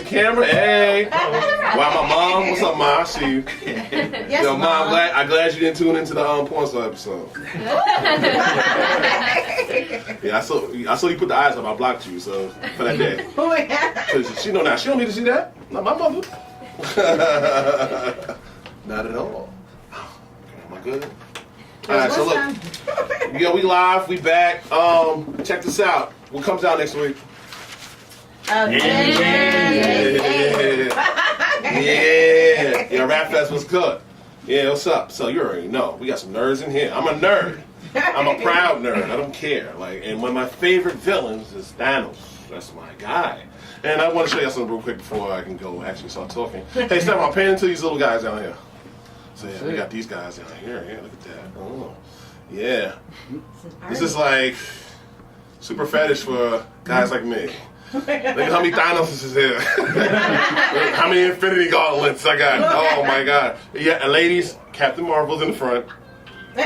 camera. Hey. Wow, my mom. What's up, Ma? I see you. Yes, Yo, Mom, I'm glad you didn't tune into the porn star episode. Yeah, I saw you put the eyes up. I blocked you, so for that day. Cause she know now. She don't need to see that. Not my mother. Not at all. Am I good? All right, so look. Yeah, we live. We back. Check this out. What comes out next week? Yeah, Rap Fest was good. Yeah, what's up? So you already know. We got some nerds in here. I'm a nerd. I'm a proud nerd. I don't care. And one of my favorite villains is Thanos. That's my guy. And I want to show you something real quick before I can go actually start talking. Hey, Steph, I'm paying to these little guys down here. So yeah, we got these guys down here. Yeah, look at that. Oh, yeah. This is like super fetish for guys like me. Look at how many Thanos is here. How many Infinity Gauntlets I got. Oh my god. Yeah, and ladies, Captain Marvel's in the front. You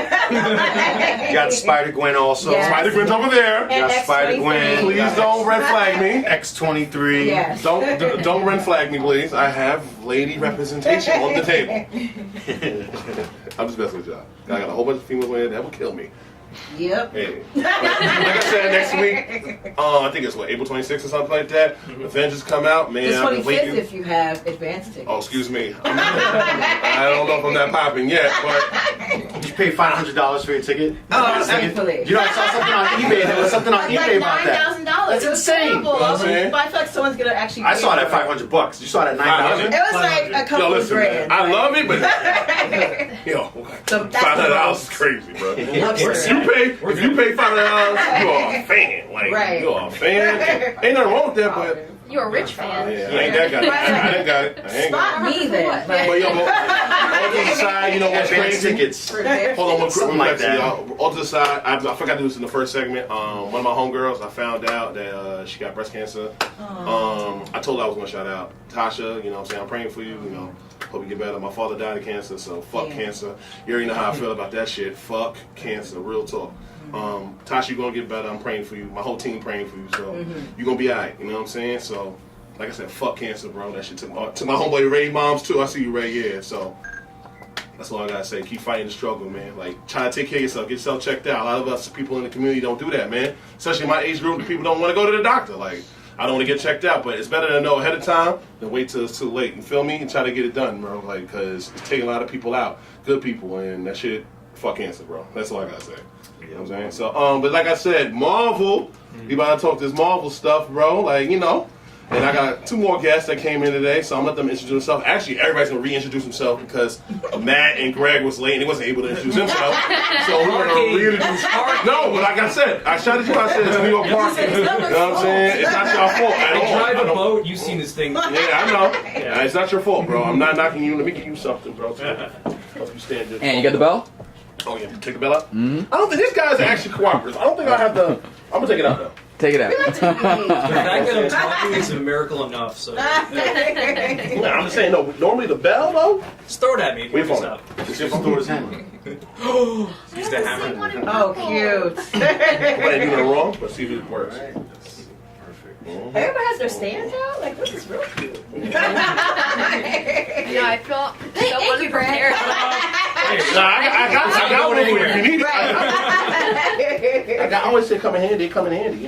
got Spider-Gwen also. Yes. Spider-Gwen's over there. You got Spider-Gwen. Please don't red flag me. X-23. Yes. Don't red flag me, please. I have lady representation on the table. I'm just messing with y'all. I got a whole bunch of females in there that will kill me. Yep. Hey. Like I said, next week, I think it's April 26th or something like that. Avengers come out, man. The I've been 25th waiting. if you have advance tickets. Oh, excuse me. I don't know if I'm that popping yet, but Did you pay $500 for your ticket? Oh, thankfully. You know, I saw something on eBay. There was something on eBay about that. $9,000. That's insane. But I saying? feel like someone's gonna actually. I saw that $500. You saw that $9,000. It was like a couple yo, of listen, grand. man. I love it, but yo, So that's $500 is crazy, bro. If you pay $500, you are a fan. Right. You are a fan. Ain't nothing wrong with that, but You're a rich fan. yeah, I ain't that guy. I ain't got it. I ain't got Spot me then. it. But yo, all to the side, you know what's Advance crazy? tickets. Hold on, one quick Something like that. y'all. All to the side, I forgot to do this in the first segment. One of my homegirls, I found out that she got breast cancer. I told her I was going to shout out Tasha. You know what I'm saying? I'm praying for you. You know, hope you get better. My father died of cancer, so fuck cancer. You already know how I feel about that shit. Fuck cancer. Real talk. Tasha, you're going to get better. I'm praying for you. My whole team praying for you. So you're going to be all right. You know what I'm saying? So, like I said, fuck cancer, bro. That shit took my homeboy Ray moms, too. I see you, Ray. Yeah, so that's all I got to say. Keep fighting the struggle, man. Try to take care of yourself. Get yourself checked out. A lot of us people in the community don't do that, man. Especially my age group, people don't want to go to the doctor. I don't want to get checked out, but it's better to know ahead of time than wait till it's too late. You feel me? And try to get it done, bro. Because it's taking a lot of people out. Good people, and that shit, fuck cancer, bro. That's all I got to say. You know what I'm saying? So, but like I said, Marvel, we about to talk this Marvel stuff, bro. And I got two more guests that came in today, so I'm gonna let them introduce themselves. Actually, everybody's gonna reintroduce themselves because Matt and Greg was late and he wasn't able to introduce himself. So we're gonna reintroduce. No, but like I said, I shouted you. I said it's New York parking. You know what I'm saying? It's not your fault at all. I drive a boat. You've seen this thing. Yeah, I know. Yeah, it's not your fault, bro. I'm not knocking you. Let me give you something, bro. Help you stand there. And you got the bell? Oh yeah, take the bell out. I don't think these guys are actually cooperative. I don't think I have to. I'm gonna take it out though. Take it out. The fact that I'm talking is a miracle enough. So I'm just saying, no. Normally the bell though. just throw it at me. Wait for Stop. it. Just if I'm throwing his hammer. Use the hammer. Oh, cute. I ain't doing it wrong, but see if it works. Everybody has their stands out? This is real cute. I feel so unprepared. Nah, I got one for you if you need it. I always say come in handy, you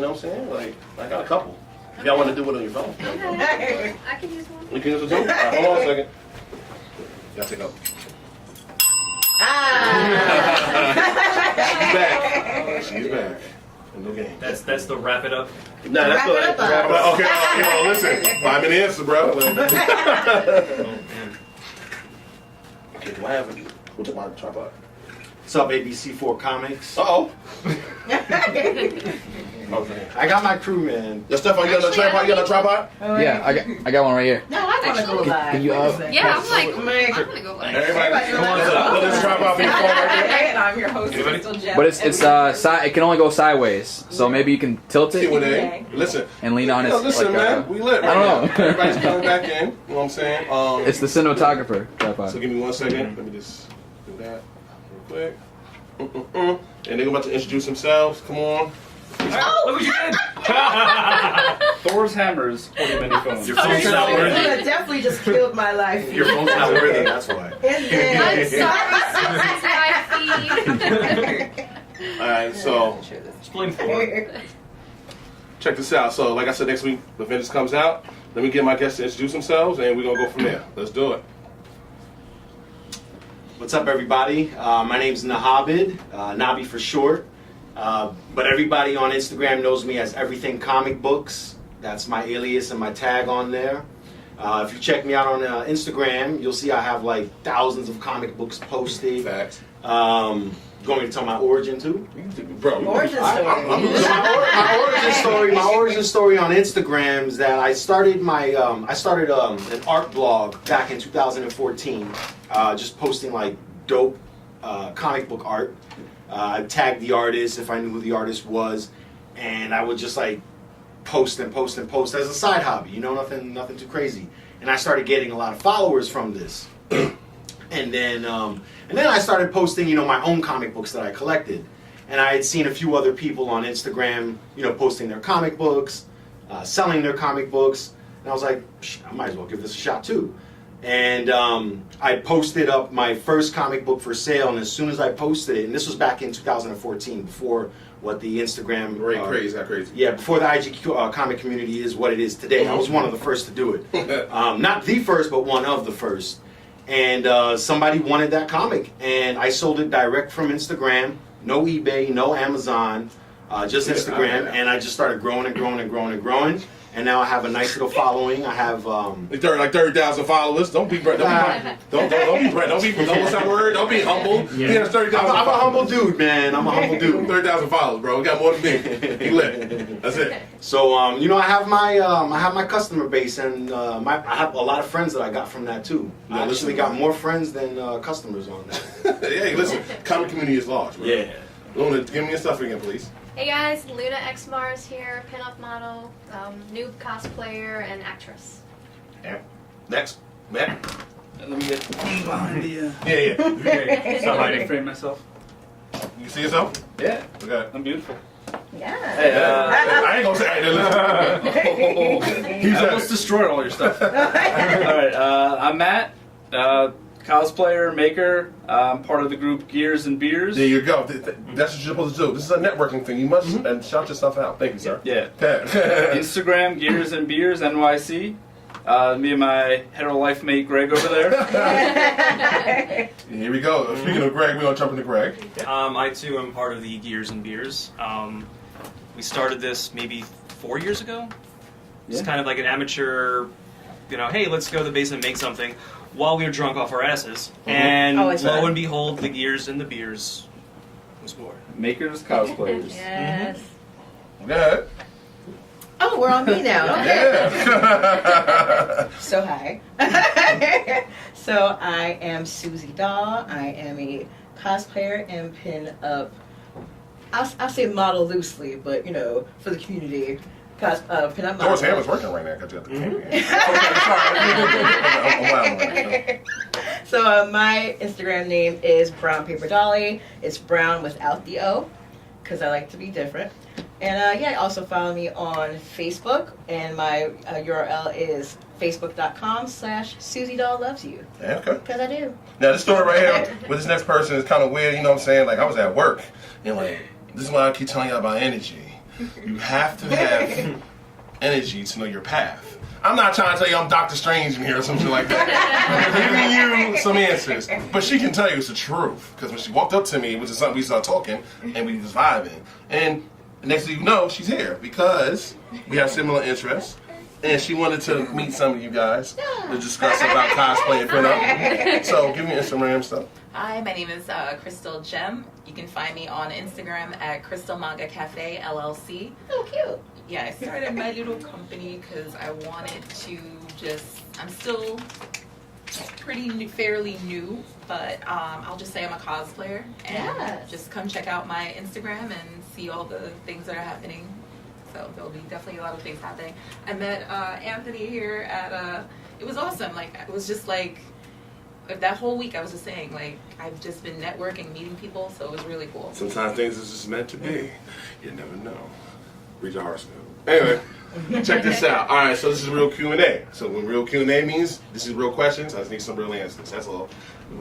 know what I'm saying? I got a couple. If y'all want to do it on your phone. I can use one. You can use it too? Hold on a second. Y'all take up. She's back. No game. That's the wrap it up. Nah, that's Wrap it up. Okay, listen. 5 minute answer, bro. Okay, do I have it? What's my tripod? What's up, ABC4 Comics? Uh-oh. Okay. I got my crew, man. Yo, Stefan, you got a tripod? You got a tripod? Yeah, I got one right here. No, I want to go live. Can you, Yeah, I'm gonna go live. Everybody, put this tripod for your phone right there. I'm your host, Crystal Jeff. But it can only go sideways, so maybe you can tilt it Q&A. Listen. and lean on it. Listen, man. We lit right I don't know. now. Everybody's coming back in. You know what I'm saying? It's the cinematographer So tripod. give me 1 second. Let me just do that real quick. And they're about to introduce themselves. Come on. Look what you did. Thor's hammers holding many phones. Your phone's not That worthy. definitely just killed my life. Your phone's not worthy, that's why. And then, I'm sorry, Susie, All right, so Explain for. check this out. So, like I said, next week the Avengers comes out. Let me get my guests to introduce themselves, and we're gonna go from there. Let's do it. What's up, everybody? My name's Nahabid, Nabi for short. But everybody on Instagram knows me as Everything Comic Books. That's my alias and my tag on there. If you check me out on Instagram, you'll see I have like thousands of comic books posted. Facts. Going to tell my origin too? Bro, origin story. My origin story on Instagram is that I started an art blog back in 2014, just posting like dope comic book art. I tagged the artist if I knew who the artist was, and I would just like post and post and post as a side hobby, you know, nothing too crazy. And I started getting a lot of followers from this. And then I started posting, you know, my own comic books that I collected. And I had seen a few other people on Instagram, you know, posting their comic books, selling their comic books. And I was like, I might as well give this a shot too. And I posted up my first comic book for sale. And as soon as I posted it, and this was back in 2014, before what the Instagram... crazy, got crazy. Yeah, before the IG comic community is what it is today. I was one of the first to do it. Not the first, but one of the first. And somebody wanted that comic, and I sold it direct from Instagram. No eBay, no Amazon, just Instagram. And I just started growing and growing and growing and growing. And now I have a nice little following. I have like 30,000 followers. Don't be Brett. Don't be Brett. Don't what's that word? Don't be humble. Yeah. He has 30,000. I'm a humble dude, man. I'm a humble dude. 30,000 followers, bro. We got more than me. He lit. That's it. So you know, I have my customer base, and I have a lot of friends that I got from that too. Yeah, I actually listen. got more friends than customers on that. Hey, listen. Comic community is large, bro. Yeah. Luna, give me your stuff again, please. Hey guys, Luna X Mars here, pinup model, noob cosplayer, and actress. Yeah. Next. Matt. Let me get behind the. Yeah. Stop hiding. Frame myself. You see yourself? Yeah, Okay. I'm beautiful. yeah. Hey, I ain't gonna say it. He I said almost it. destroyed all your stuff. All right, I'm Matt, cosplayer, maker. I'm part of the group Gears and Beers. There you go. That's what you're supposed to do. This is a networking thing. You must and shout yourself out. Thank you, sir. Yeah. Okay. Instagram Gears and Beers NYC. Me and my hetero life mate Greg over there. Here we go. Speaking of Greg, we're gonna jump into Greg. I too am part of the Gears and Beers. We started this maybe 4 years ago. It's Yeah. kind of like an amateur, you know, hey, let's go to the basement and make something while we were drunk off our asses. And Oh, it's lo fun. and behold, the Gears and the Beers was born. Makers, cosplayers. Yes. Good. Oh, we're on me now. Okay. Yeah. So hi. So I am Susie Daw. I am a cosplayer and pin-up. I'll say model loosely, but you know, for the community, pin-up model. Doris hand is working right now because you have the camera. Okay, sorry. So my Instagram name is Brown Paper Dolly. It's brown without the O, because I like to be different. And yeah, also follow me on Facebook, and my URL is facebook.com/SusieDollLovesYou. Yeah, okay. Because I do. Now this story right here with this next person is kind of weird. You know what I'm saying? Like I was at work, and like this is why I keep telling you about energy. You have to have energy to know your path. I'm not trying to tell you I'm Doctor Strange in here or something like that. I'm giving you some answers. But she can tell you it's the truth. Because when she walked up to me, it was just something we started talking, and we was vibing. And the next thing you know, she's here because we have similar interests. And she wanted to meet some of you guys to discuss about cosplay and pinup. So give me Instagram stuff. Hi, my name is Crystal Gem. You can find me on Instagram at Crystal Manga Cafe LLC. Oh, cute. Yeah, I started my little company because I wanted to I'm still fairly new, but I'll just say I'm a cosplayer. And Yes. just come check out my Instagram and see all the things that are happening. So there'll be definitely a lot of things happening. I met Anthony here at, it was awesome. Like, it was just like, that whole week I was just saying, like, I've just been networking, meeting people, so it was really cool. Sometimes things is just meant to be. You never know. Read your horoscope. Anyway, Check this out. All right, so this is real Q&A. So when real Q&A means this is real questions, I just need some real answers. That's all.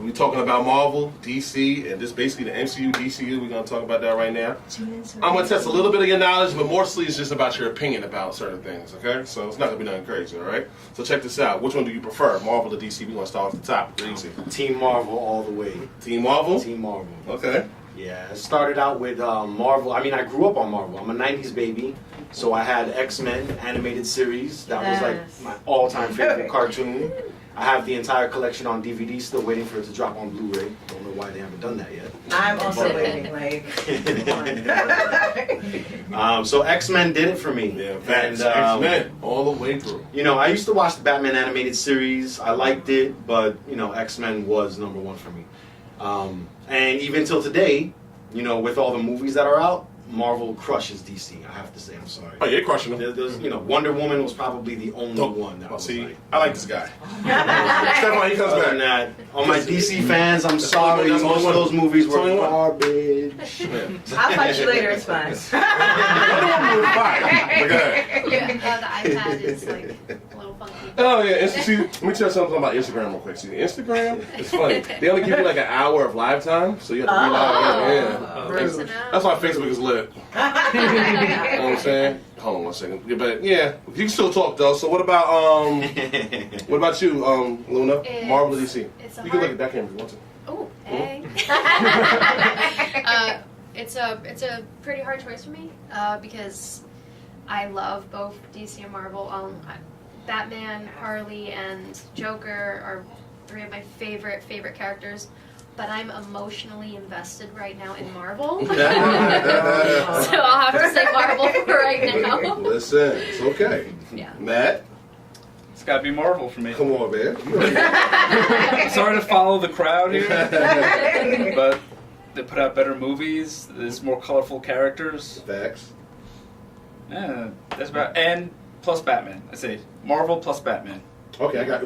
We're talking about Marvel, DC, and this basically the MCU, DCU. We're going to talk about that right now. I'm going to test a little bit of your knowledge, but mostly it's just about your opinion about certain things, okay? So it's not going to be nothing crazy, all right? So check this out. Which one do you prefer, Marvel or DC? We're going to start off the top. Easy. Team Marvel all the way. Team Marvel? Team Marvel. Okay. Yeah, it started out with Marvel. I mean, I grew up on Marvel. I'm a 90s baby. So I had X-Men animated series. That was like my all-time favorite cartoon. I have the entire collection on DVD, still waiting for it to drop on Blu-ray. Don't know why they haven't done that yet. I'm also waiting, like, so X-Men did it for me. Yeah, facts. And, X-Men all the way through. You know, I used to watch the Batman animated series. I liked it, but, you know, X-Men was number one for me. And even till today, you know, with all the movies that are out, Marvel crushes DC. I have to say, I'm sorry. Oh, you're crushing them. There's, you know, Wonder Woman was probably the only one that was see, like. I like this guy. Stephon, he comes Other than back. that, all my DC fans, I'm sorry. That's Most of only those movies were only one. garbage. I'll fight you later, it's fine. Yeah, the iPad is like a little funky. Oh yeah, see, let me tell you something about Instagram real quick. See, Instagram, it's funny. They only give you like an hour of live time, so you have to relive. Rude. That's why Facebook is lit. You know what I'm saying? Hold on one second. Yeah, but yeah, you can still talk though. So what about you, Luna? Marvel or DC? It's a You can look hard. at that camera if you want to. Oh, hey. It's a pretty hard choice for me because I love both DC and Marvel. Batman, Harley, and Joker are three of my favorite characters. But I'm emotionally invested right now in Marvel. So I'll have to say Marvel for right now. Listen, it's okay. Yeah. Matt, It's got to be Marvel for me. come on, man. You already- Sorry to follow the crowd here, but they put out better movies. There's more colorful characters. Facts. Yeah, that's about and plus Batman. I say Marvel plus Batman. Okay, I got.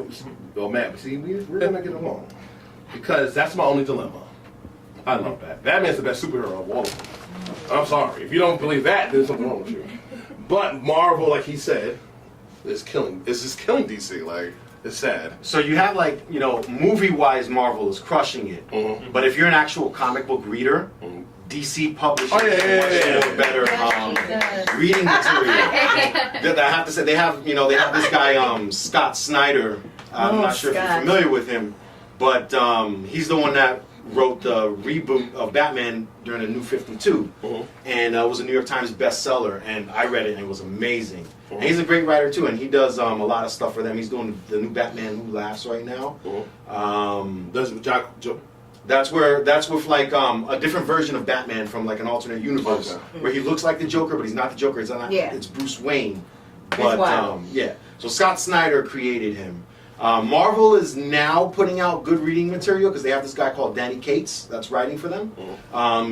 Oh, Matt, see, we're gonna get along because that's my only dilemma. I love Batman. Batman's the best superhero of all of them. I'm sorry if you don't believe that. There's something wrong with you. But Marvel, like he said, is killing. Is just killing DC. Like it's sad. So you have like, you know, movie-wise, Marvel is crushing it. Mhm. But if you're an actual comic book reader, Mhm. DC publishes Oh, yeah. much more better reading material. I have to say they have this guy Scott Snyder. I'm not sure if you're familiar with him, but he's the one that wrote the reboot of Batman during the New 52, and it was a New York Times bestseller. And I read it, and it was amazing. And he's a great writer too, and he does a lot of stuff for them. He's doing the new Batman Who Laughs right now. Does That's with like a different version of Batman from like an alternate universe where he looks like the Joker, but he's not the Joker. It's Bruce Wayne. But yeah, so Scott Snyder created him. Marvel is now putting out good reading material because they have this guy called Danny Cates that's writing for them.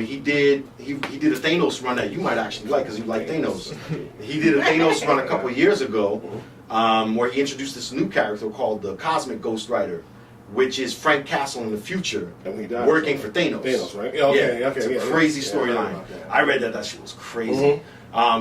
He did a Thanos run that you might actually like because you like Thanos. He did a Thanos run a couple years ago where he introduced this new character called the Cosmic Ghost Rider, which is Frank Castle in the future working for Thanos. Thanos, right? Yeah, okay, yeah, it's a crazy storyline. I read that shit was crazy.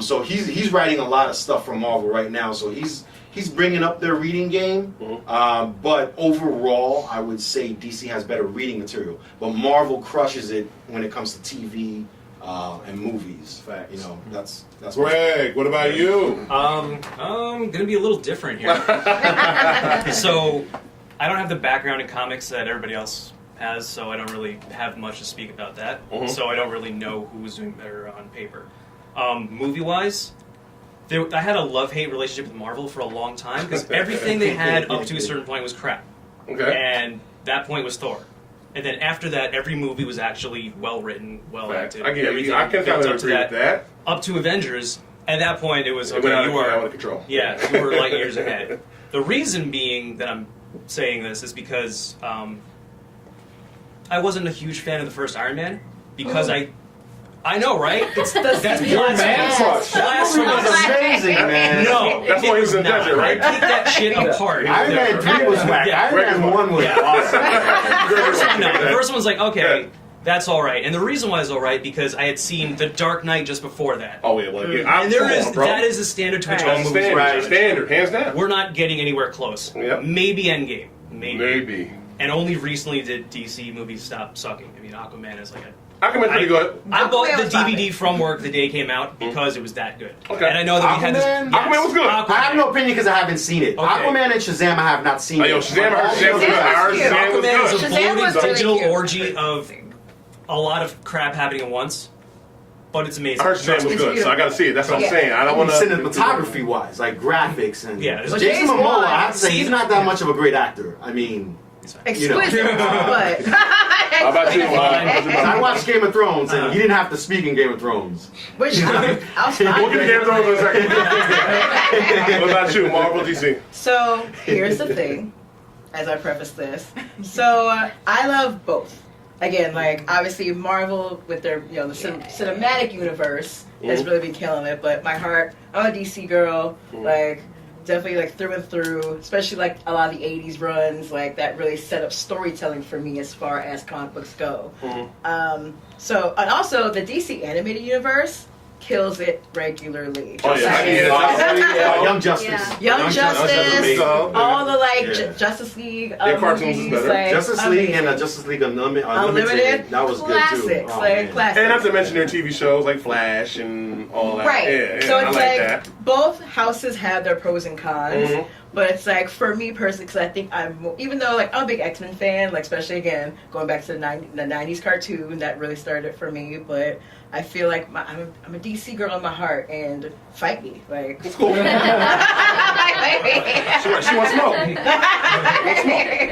So he's writing a lot of stuff for Marvel right now. So he's bringing up their reading game. But overall, I would say DC has better reading material. But Marvel crushes it when it comes to TV and movies. Facts. You know, that's Greg, what about you? I'm gonna be a little different here. So, I don't have the background in comics that everybody else has, so I don't really have much to speak about that. So I don't really know who's doing better on paper. Movie-wise, I had a love-hate relationship with Marvel for a long time because everything they had up to a certain point was crap. Okay. And that point was Thor. And then after that, every movie was actually well-written, well-acted. I can kind of agree with that. Up to Avengers, at that point it was, It went okay, you out are of control. yeah, you were light years ahead. The reason being that I'm saying this is because I wasn't a huge fan of the first Iron Man because I know, right? That's your man crush. That movie was amazing, man. No, That's why he was in the desert, right? Take that shit apart. Iron Man 3 was whack. Yeah. Iron Man 1 was awesome. No, the first one's like, okay, That's all right. And the reason why it's all right because I had seen The Dark Knight just before that. Oh yeah, well, And that is the standard Twitch Right. movie. Standard, hands down. We're not getting anywhere close. Yep. Maybe Endgame. Maybe. Maybe. And only recently did DC movies stop sucking. I mean, Aquaman is like a... Aquaman's pretty good. I bought Aquaman the was DVD from work the day it came out because it was that good. Okay. And I know that we had this... Aquaman? Aquaman was good. I have no opinion because I haven't seen it. Okay. Aquaman and Shazam, I have not seen Oh, it. yo, Shazam, I heard Shazam was good. I heard Shazam was Aquaman is good. a Shazam was bloated really digital cute. orgy of a lot of crap happening at once, but it's amazing. I heard Shazam was good, so I gotta see it. That's what I'm saying. I don't want to. Cinematography wise, like graphics and Yeah, Jason James Momoa, Wan. I have to say, See, he's not that much of a great actor. I mean, Exquisite, but How about you? I watched Game of Thrones and he didn't have to speak in Game of Thrones. which I'll We'll get to Game of Thrones in a second. What about you, Marvel, DC? So here's the thing, as I preface this. So I love both. Again, like obviously Marvel with their the cinematic universe has really been killing it. But my heart, I'm a DC girl. Like definitely like through and through. Especially like a lot of the '80s runs, like that really set up storytelling for me as far as comic books go. So and also the DC animated universe kills it regularly. Oh yeah, Young Justice. Yeah. Young Justice, all the like Yeah. Justice League Their cartoons movies, is better. like, Justice League and amazing. Justice League Unlimited. That was classics, good too. Oh, like man. classics. And not to mention their TV shows like Flash and all that. Right. Yeah, So I it's like like that. both houses have their pros and cons. Mhm. But it's like for me personally, because I think even though like I'm a big X-Men fan, like especially again going back to the 90s cartoon that really started it for me. But I feel like I'm a DC girl in my heart, and fight me like. It's cool. She wants smoke.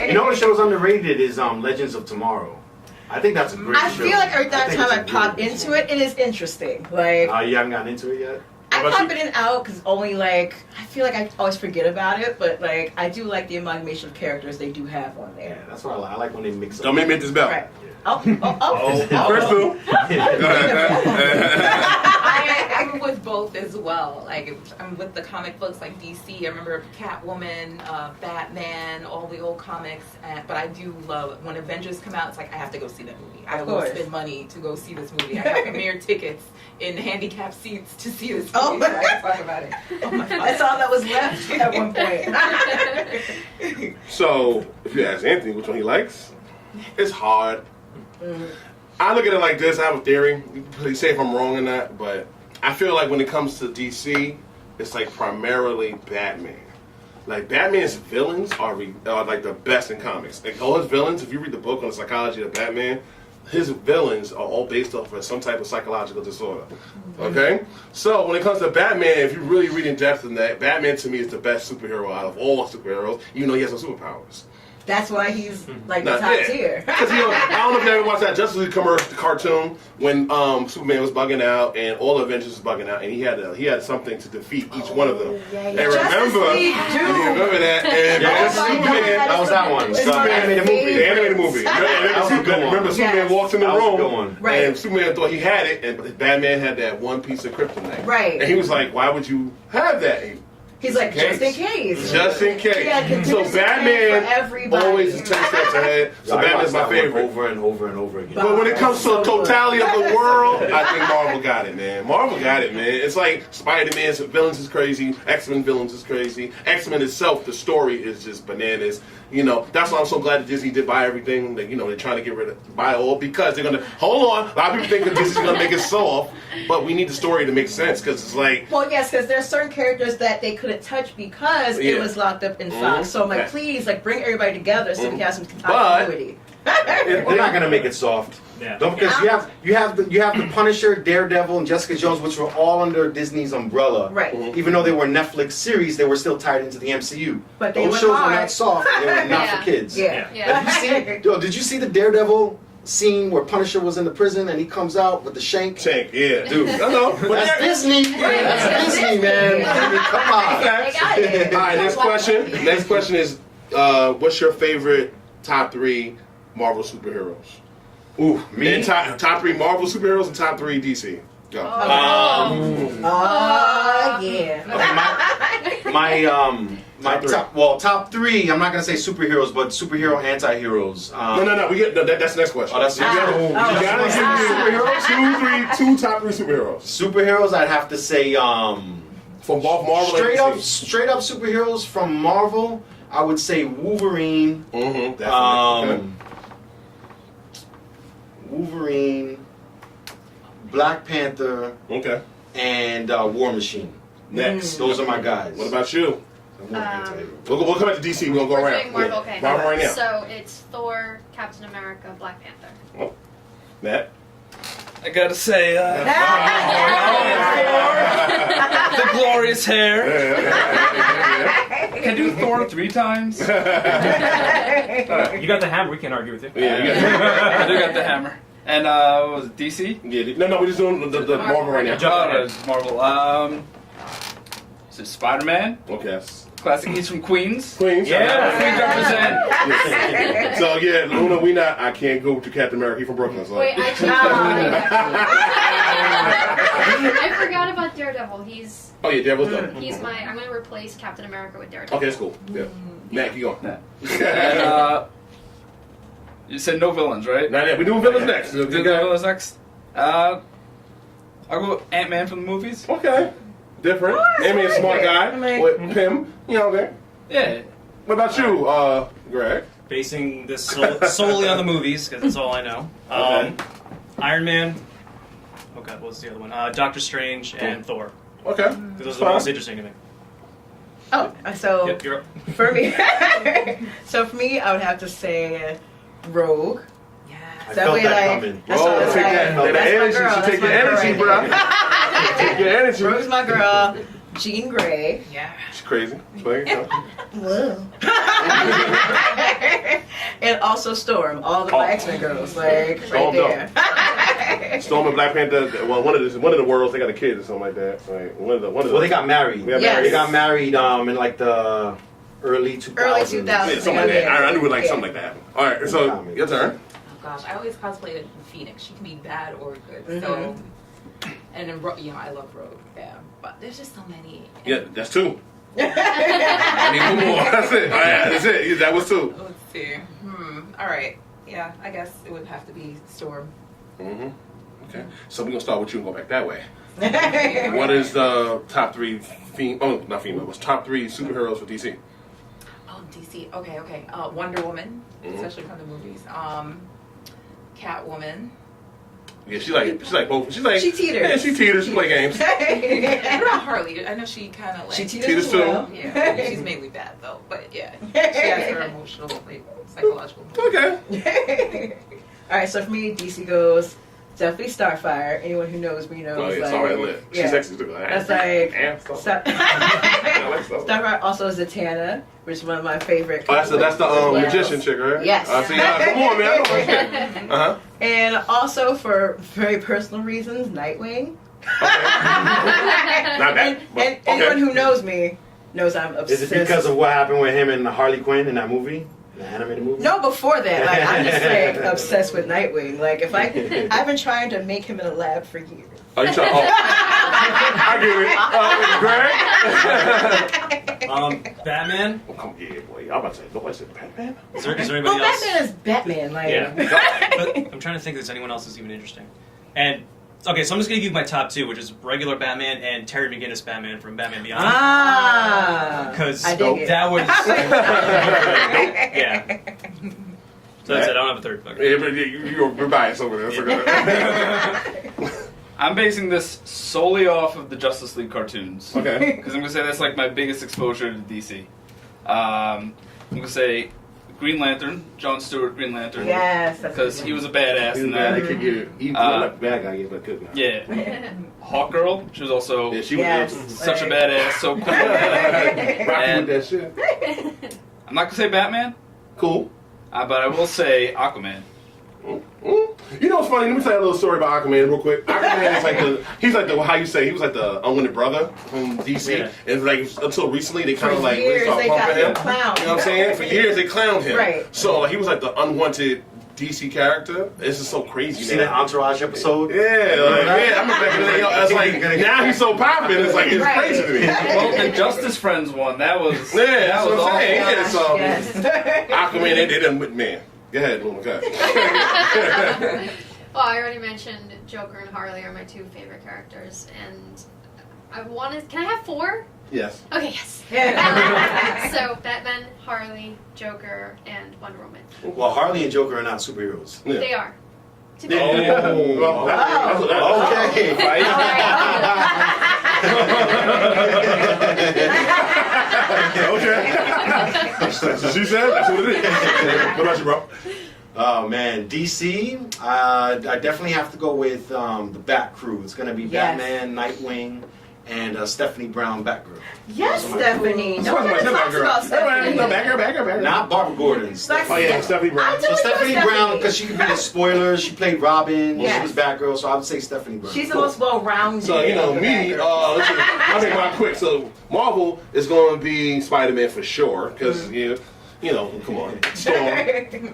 You know what show's underrated is Legends of Tomorrow. I think that's a great I show. feel like every think time I it's a pop really good into show. it, it is interesting. Like You haven't gotten into it yet? I What about pop you? it in out because only like I feel like I always forget about it, but like I do like the amalgamation of characters they do have on Yeah, there. that's what I like. I like when they mix up. Don't make me hit this bell. Right. Oh. First two. Go I'm with both as well. Like I'm with the comic books like DC. I remember Catwoman, Batman, all the old comics. But I do love when Avengers come out. It's like I have to go see that movie. I will course. spend money to go see this movie. I got premiere tickets in handicapped seats to see this movie. Oh. So I can talk about it. Oh my God. That's all that was left at one point. So, if you ask Anthony which one he likes, it's hard. I look at it like this. I have a theory. Please say if I'm wrong in that, but I feel like when it comes to DC, it's like primarily Batman. Like Batman's villains are like the best in comics. Like all his villains, if you read the book on the psychology of Batman, his villains are all based off of some type of psychological disorder. Okay? So when it comes to Batman, if you really read in depth in that, Batman to me is the best superhero out of all superheroes, even though he has no superpowers. That's why he's like the Nah, top yeah. tier. Because I don't know if you ever watched that Justice League commercial, the cartoon, when Superman was bugging out and all the Avengers was bugging out, and he had something to defeat each one of them. Yeah, And Justice remember, League, you remember that? And Yeah, Superman, that was that one. It's The my animated movie. the animated movie. That was a good one. Remember, Superman Yes. walks in the That was a room, good one. Right. and Superman thought he had it, and Batman had that one piece of kryptonite. Right. And he was like, "Why would you have that?" He's like, just in case. Just in case. Yeah, So contingency plan Batman for everybody. always is 10 steps ahead. So I Batman's watched my that one favorite. over and over and over again. But when it comes to the totality of the world, I think Marvel got it, man. Marvel got it, man. It's like Spider-Man's villains is crazy, X-Men villains is crazy. X-Men itself, the story is just bananas. You know, that's why I'm so glad that Disney did buy everything. That, you know, they're trying to get rid of buy all because they're gonna hold on. A lot of people think that Disney's gonna make it soft, but we need the story to make sense because it's like. Well, yes, because there's certain characters that they couldn't touch because it was locked up in Fox. So I'm like, please, like, bring everybody together so we can have some continuity. They're not gonna make it soft. Yeah. Don't because you have the Punisher, Daredevil, and Jessica Jones, which were all under Disney's umbrella. Right. Even though they were Netflix series, they were still tied into the MCU. But they Those went shows hard. were not soft. They were not Yeah. for kids. Yeah. Did you see the Daredevil scene where Punisher was in the prison and he comes out with the shank? Tank, yeah, dude. I know. But That's Disney. That's Disney, man. I mean, come on. They got it. All right, next question. Next question is, what's your favorite top 3 Marvel superheroes? Ooh, me. And top 3 Marvel superheroes and top 3 DC. Go. Oh, yeah. Okay, top three. I'm not gonna say superheroes, but superhero anti-heroes. No. We get that's the next question. Oh, that's you gotta superheroes. Two top three superheroes. Superheroes, I'd have to say from both Marvel. Straight up superheroes from Marvel. I would say Wolverine. Definitely. Wolverine, Black Panther. Okay. And War Machine. Next. Those are my guys. What about you? We'll come back to DC. We'll go We're around. doing Marvel, okay. Marvel right now. So it's Thor, Captain America, Black Panther. Oh. Matt? I gotta say, the glorious hair. Can do Thor 3 times. You got the hammer. We can't argue with you. Yeah, I do got the hammer. And what was it, DC? Yeah. No, we're just doing the Marvel right now. Marvel. So Spider-Man. Okay. Classic. He's from Queens. Queens. Yeah. Queens represent. So yeah, Luna, I can't go to Captain America. He's from Brooklyn. So. Wait, I forgot about Daredevil. He's Oh yeah, Devil's done. I'm gonna replace Captain America with Daredevil. Okay, that's cool. Yeah. Matt, keep going. And, you said no villains, right? Not yet. We're doing villains next. Do the villains next. I'll go Ant-Man from the movies. Okay. Different. Ant-Man, a smart guy. With Pym. You know, okay. Yeah. What about you, Greg? Basing this solely on the movies, because that's all I know. Okay. Iron Man. Oh god, what was the other one? Doctor Strange and Thor. Okay. Those are the most interesting to me. Oh, so Yep, you're up. for me, I would have to say Rogue. I felt that coming. That's Oh, what I was take like, that that's my energy. girl, She that's take my your energy, girl. bro. Take your energy. Rogue's my girl. Jean Grey. Yeah. She's crazy. Whoa. And also Storm. All the X-Men girls, like Storm, right there. Storm and Black Panther. Well, one of the worlds they got a kid or something like that. Like Well, they got married. Yes. They got married in like the early 2000s. Early 2000s. Yeah, something like that. I knew it like something like that. All right, so your turn. Oh gosh, I always cosplayed Phoenix. She can be bad or good. Mm-hmm. So, and then I love Rogue. Yeah, but there's just so many. Yeah, that's two. I need one more. That's it. All right, that's it. That was two. Let's see. All right. Yeah, I guess it would have to be Storm. Okay, so we're gonna start with you and go back that way. What is the top three What's top three superheroes for DC? Oh, DC. Okay. Wonder Woman, especially from the movies. Catwoman. Yeah, she's like both. She's like She teeters. Yeah, she teeters. She play games. What about Harley? I know she kind of like. She teeters too. Yeah, she's mainly bad though, but yeah, she has her emotional, psychological. Okay. All right, so for me, DC goes definitely Starfire. Anyone who knows me knows. Oh yeah, like, sorry, lit. She's yeah. sexy too. That's like Starfire. Starfire. Also Zatanna, which is one of my favorite. Oh, that's the magician chick, right? Yes. See, come on, man. I know my shit. And also for very personal reasons, Nightwing. Not bad. And anyone who knows me knows I'm obsessed. Is it because of what happened with him and Harley Quinn in that movie? The animated movie? No, before that, like I'm just like obsessed with Nightwing. Like if I've been trying to make him in a lab for years. Oh, you trying? Oh, I get it. Greg. Batman. Oh, come here, boy. I'm about to say, nobody said Batman. Is there Well, anybody else? Batman is Batman. Like Yeah. But I'm trying to think if there's anyone else who's even interesting. And okay, so I'm just gonna give you my top two, which is regular Batman and Terry McGinnis Batman from Batman Beyond. Because I dig it. that was yeah. So that's it. I don't have a third. Okay. Yeah, but you're biased over there. That's okay. I'm basing this solely off of the Justice League cartoons. Okay. Because I'm gonna say that's like my biggest exposure to DC. I'm gonna say Green Lantern, Jon Stewart, Green Lantern. Yes, that's Because he was a badass He's in bad. They that. could get even like bad guy. He's like good now. Yeah. Hawkgirl, she was also Yeah, she Yes. was such a badass, so cool. rocking with that shit. I'm not gonna say Batman, Cool. but I will say Aquaman. You know what's funny? Let me tell you a little story about Aquaman real quick. Aquaman is like how you say, he was like the unwanted brother from DC. Yeah. And like until recently they kind of For like really years, started they got pumping him. him clowned. You know what I'm saying? For years they clowned him. Right. So like he was like the unwanted DC character. This is so You crazy. see now. that Entourage episode? Yeah, I remember back in the day. It's like now he's so popular. It's like it's crazy to me. Well, the Justice Friends one, that was Yeah, that that's was what I'm saying. awesome. Yeah, so Yes. Aquaman, they done with man. Go ahead, Luna. Go ahead. Well, I already mentioned Joker and Harley are my two favorite characters, and I wanted. Can I have 4? Yes. Okay, yes. So Batman, Harley, Joker, and Wonder Woman. Well, Harley and Joker are not superheroes. Yeah. They are. To be Oh, well, Okay. Okay. That's what she said. That's what it is. What about you, bro? Oh man, DC. I definitely have to go with the Bat Crew. It's gonna be Yes. Batman, Nightwing, and Stephanie Brown, Batgirl. Yes, Those are my- Stephanie. That's Nobody my talks about Stephanie. No, back her. Not Barbara Gordon. Oh yeah, Stephanie Brown. I do So enjoy Stephanie Brown, because she could be the spoiler. She played Robin. Yes. She was Batgirl, so I would say Stephanie Brown. She's the most well-rounded. So you know of the me. Batgirls. Listen, I'll make mine quick. So Marvel is going to be Spider-Man for sure because you know, come on,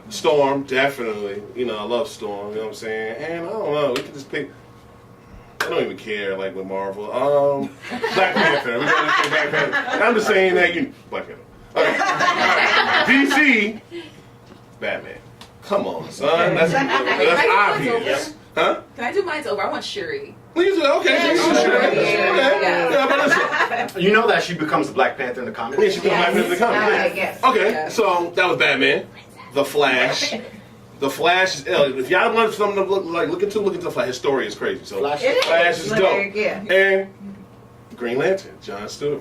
Storm definitely. You know, I love Storm. You know what I'm saying? And I don't know, we can just pick. I don't even care like with Marvel. Black Panther. We're gonna say Black Panther. I'm just saying that you Black Panther. Okay. All right. DC. Batman. Come on, son. That's obvious. Huh? Can I do mine's over? I want Shuri. Please, okay. So you sure? Okay. Yeah. Yeah, but listen. You know that she becomes the Black Panther in the comics. Yeah, she put Black Panther in the comic. Yes. Okay, Yeah. so that was Batman. The Flash. The Flash is if y'all want something to look into the Flash. His story is crazy. So Flash. It is. Flash is Like, dope. yeah. And Green Lantern, John Stewart.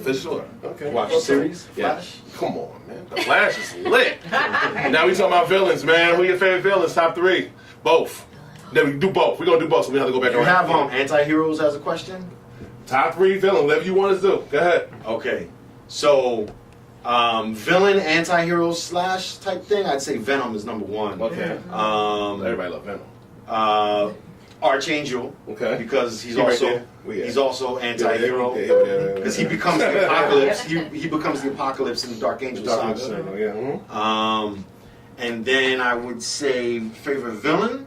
For sure. Okay. Watch the series. Yeah. Flash. Come on, man. The Flash is lit. Now we talking about villains, man. Who your favorite villains? Top 3. Both. Then we do both. We're gonna do both, so we have to go back You around. have anti-heroes as a question. Top 3 villains, whatever you want us to do. Go ahead. Okay, so villain, anti-hero / type thing. I'd say Venom is number 1. Okay. Everybody love Venom. Archangel. Okay. Because he's He right also there. Yeah. he's also anti-hero. Yeah. Because he becomes the apocalypse. He becomes the apocalypse in the Dark Angel Dark saga. Angel, yeah. Mhm. And then I would say favorite villain,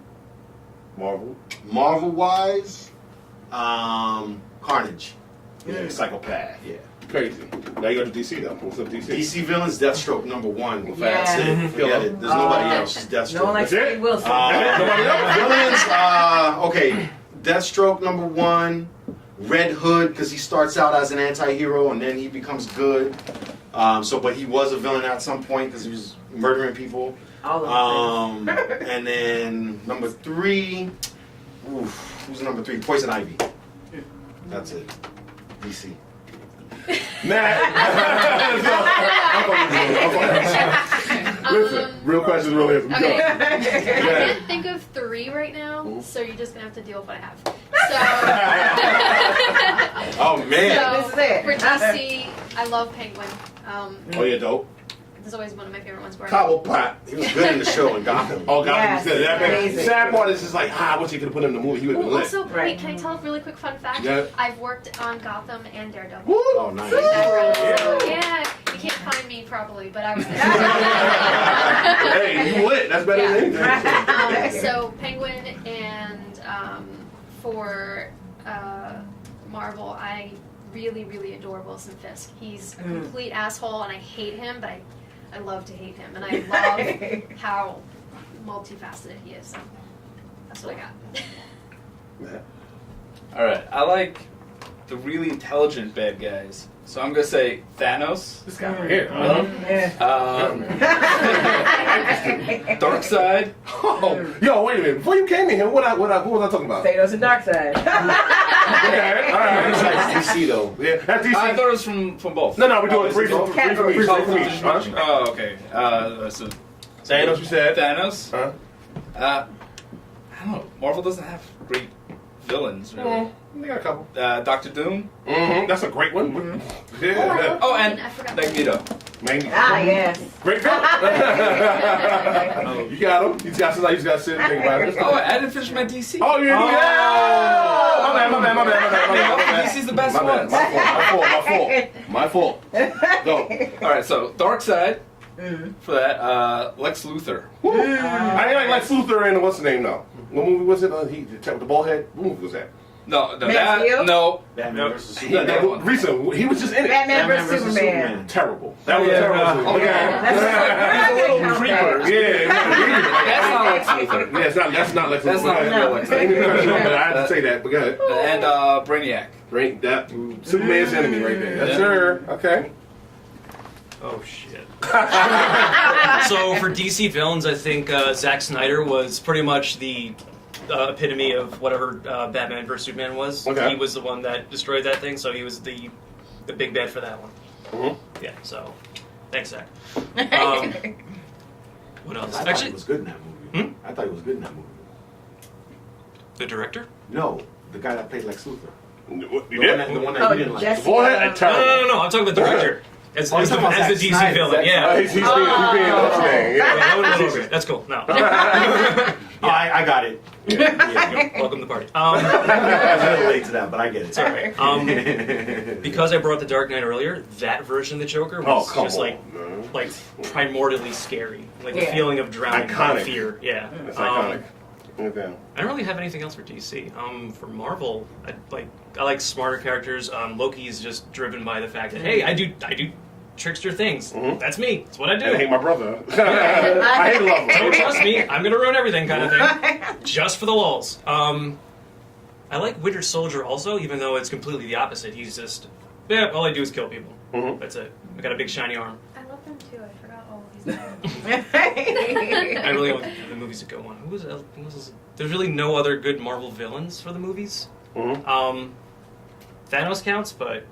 Marvel. Marvel-wise, Carnage. Yeah, psychopath. Yeah. Crazy. Now you go to DC though. What's up, DC? DC villains, Deathstroke number 1. Yeah. That's it. Forget it. There's nobody else. It's Deathstroke. No one likes That's it? Steve Wilson. Nobody else? Villains, okay. Deathstroke number 1. Red Hood, because he starts out as an anti-hero and then he becomes good. But he was a villain at some point because he was murdering people. All of them. And then number 3, who's number 3? Poison Ivy. That's it. DC. Matt. Listen, real questions, real answers. Okay. Go. I Yeah. can't think of 3 right now, so you're just gonna have to deal with what I have. Oh man. This is it. For DC, I love Penguin. Oh yeah, dope. It's always one of my favorite ones. Cobblepot. He was good in the show in Gotham. Oh God, Yes, you said that. Man. amazing. Sad part is just like, I wish you could have put him in the movie. He would have been Well, lit. also, Right. wait, can I tell a really quick fun fact? Yeah. I've worked on Gotham and Daredevil. Woo! Oh, nice. Yeah, you can't find me properly, but I was there. Hey, you lit. That's better than anything. So Penguin and for Marvel, I really, really adore Wilson Fisk. He's a complete asshole, and I hate him, but I love to hate him, and I love how multifaceted he is. So that's what I got. Matt. All right, I like the really intelligent bad guys, so I'm gonna say Thanos. This guy right here. Darkseid. Oh, yo, wait a minute. Before you came in here, what was I talking about? Thanos and Darkseid. Okay, all right. That's DC though. Yeah, that's DC. I thought it was from both. No, we're doing Oh, three is it from both? each. Oh, Three from each. Huh? Oh, okay. So Thanos, you said. Thanos. Huh? I don't know. Marvel doesn't have great villains, really. Well, they got a couple. Doctor Doom. Mm-hmm. That's a great one. Oh, I Yeah. love Oh, Penguin. and I forgot. Magneto. Man. Ah, yes. Great film. You got him. You just got to sit and think about it. Oh, I didn't finish my DC. Oh, yeah. My bad. DC's the best My one. bad. My fault. Go. All right, so Darkseid, For that, Lex Luthor. Woo. I ain't like Lex Luthor and what's the name now? What movie was it? He the bald head. What movie was that? No, Man of that Steel? no. Batman versus Yeah, Superman. recent. He was just in it. Batman Batman vs. Superman. Terrible. That was Yeah. terrible. Oh, yeah. He's a little That's- creeper. Yeah. That's not Lex Luthor. Yeah, that's not Lex Luthor. That's not No. Lex But Luthor. I had to say that. But go ahead. And Brainiac. Right, that Superman's enemy right there. Yes, sir. Okay. Oh shit. So for DC villains, I think Zack Snyder was pretty much the epitome of whatever Batman vs Superman was. Okay. He was the one that destroyed that thing, so he was the big bad for that one. Mm-hmm. Yeah. So thanks, Zach. What I else? thought Actually, it was good in that movie. Hmm? I thought it was good in that movie. the director. No, the guy that played Lex Luthor. You The one did? that, the one Oh, that you didn't like. Jesse. Boy, that's No, terrible. no. I'm talking about the director. As Oh, the you're talking about DC Zack Snyder. villain, Zack yeah. He's being what's his name? Yeah, Yeah. that was okay. That's cool. No. Oh, I got it. Yeah. Welcome to the party. I was a little late to that, but I get it. It's alright. Because I brought the Dark Knight earlier, that version of the Joker Oh, was come just on, man. like primordially scary, like the Yeah. feeling of drowning Iconic. in fear. Yeah, It's iconic. Okay. I don't really have anything else for DC. For Marvel, I like smarter characters. Loki is just driven by the fact that hey, I do trickster things. Mhm. That's me. That's what I I hate do. my brother. I hate love Don't him. trust me. I'm gonna ruin everything, kind of thing. Just for the lulz. I like Winter Soldier also, even though it's completely the opposite. He's just all I do is kill people. Mhm. That's it. I got a big shiny arm. I love them too. I forgot all of these. I really want the movies to go on. Who was there's really no other good Marvel villains for the movies. Mhm. Thanos counts, but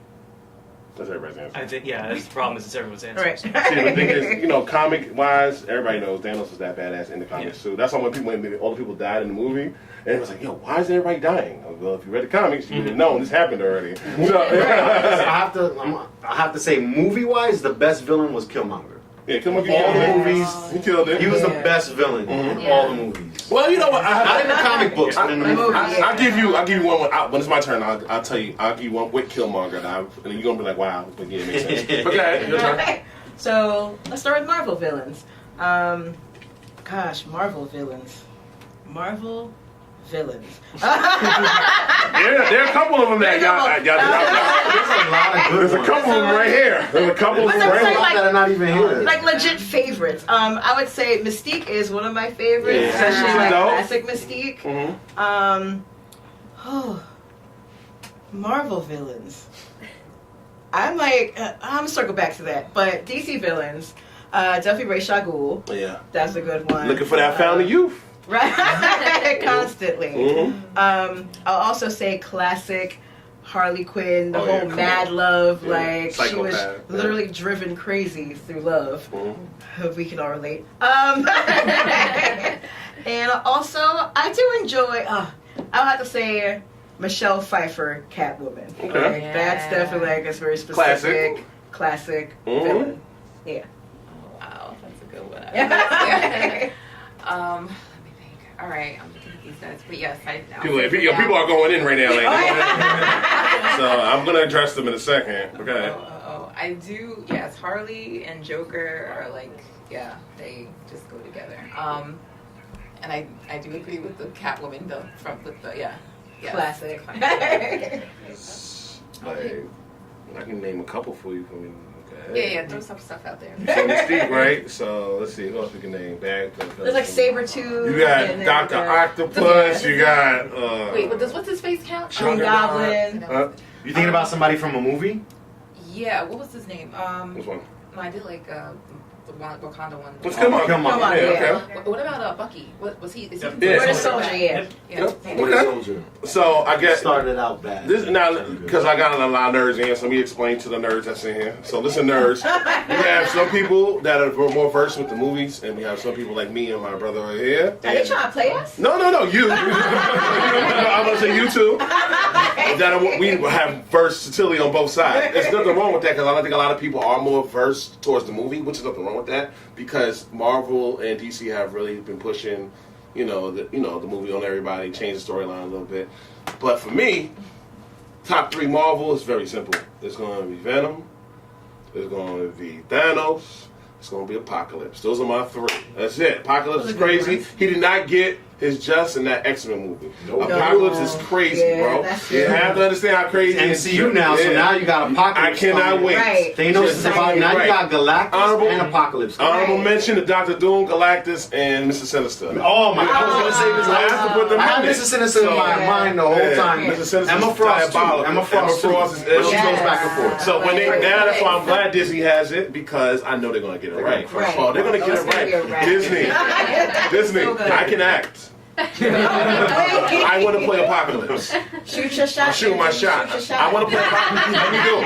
That's everybody's answer. I think that's the problem is it's everyone's answer. Right. See, the thing is, comic wise, everybody knows Thanos is that badass in the comics too. That's why when all the people died in the movie, and it was like, why is everybody dying? Well, if you read the comics, you would have known this happened already. I have to say, movie wise, the best villain was Killmonger. Yeah, come on, All the it. movies, He killed it. he was the best villain in Mhm. all the movies. Well, you know what? Not in the comic books, but in the movies. I'll give you one. When it's my turn, I'll tell you. I'll give you one with Killmonger, and you're gonna be like, wow, but yeah, it makes sense. Okay, your turn. So let's start with Marvel villains. Marvel villains. Marvel villains. There are a couple of them that There's a lot of good There's a couple of them right here. There's a couple of them But right that's here. like- that are not even here. Like legit favorites. I would say Mystique is one of my favorites, Yeah. especially She's like dope. classic Mystique. Mhm. Marvel villains. I'm like, I'm gonna circle back to that. But DC villains, definitely Ra's al Ghul. Yeah. That's a good one. Looking for that found youth. Right, constantly. Mhm. I'll also say classic Harley Quinn, the Oh, yeah, whole come mad on. love, Yeah, like she was psychopath, yeah. literally driven crazy through love. Mhm. Hope we can all relate. And also, I do enjoy. I'll have to say, Michelle Pfeiffer, Catwoman. Okay. Like, that's definitely like a very specific, classic Mhm. villain. Yeah. Wow, that's a good one. Yeah. Let me think. All right, I'm looking at these guys, but yes, People are going in right now. Like, so I'm gonna address them in a second. Okay. I do. Yes, Harley and Joker are like, they just go together. And I do agree with the Catwoman Classic. Like, I can name a couple for you. throw some stuff out there. You say Mystique, right? So let's see who else we can name back. There's like Sabretooth. You got and then Dr. Octopus. You got. Wait, but does what's his face count? Green Goblin. You thinking about somebody from a movie? Yeah, what was his name? Which one? No, I did like the Wakanda one. Let's come on. Killmonger, Yeah, yeah. okay. What about Bucky? Was he? Is he? Yeah. Winter Soldier, yeah. Yep. Winter Okay. Soldier. So I guess Started out bad. this now because I got a lot of nerds in here, so let me explain to the nerds that's in here. So listen, nerds, we have some people that are more versed with the movies, and we have some people like me and my brother are here. Are they trying to play us? No, you. I'm gonna say you too. We have versatility on both sides. There's nothing wrong with that because I think a lot of people are more versed towards the movie, which is nothing wrong with that because Marvel and DC have really been pushing, the movie on everybody, change the storyline a little bit. But for me, top 3 Marvel is very simple. It's going to be Venom. It's going to be Thanos. It's gonna be Apocalypse. Those are my 3. That's it. Apocalypse is crazy. He did not get his just in that X-Men movie. Nope. Apocalypse is crazy, Yeah, bro. that's You true. have to understand how crazy It's MCU now, so now you got I Apocalypse. cannot coming. wait. Right. Thanos is about. Now you got Galactus Honorable- and Apocalypse. Honorable Right. mention to Doctor Doom, Galactus, and Mr. Sinister. Oh my! I was gonna say this. I have to put them I had in Mr. Sinister in my mind the whole time. Mr. Sinister Emma is Frost too. diabolical. Emma Frost too. Frost is But she Yes. goes back and forth. So when they Right. now, that's why I'm glad Disney has it, because I know they're gonna get it right. Right. Oh, they're gonna get Oh, it's it gonna be a right. wrap. Disney, So good. I can act. I want to play Apocalypse. Shoot your shot. I'm shooting my shot. Shoot your I want to play Apocalypse. Let me do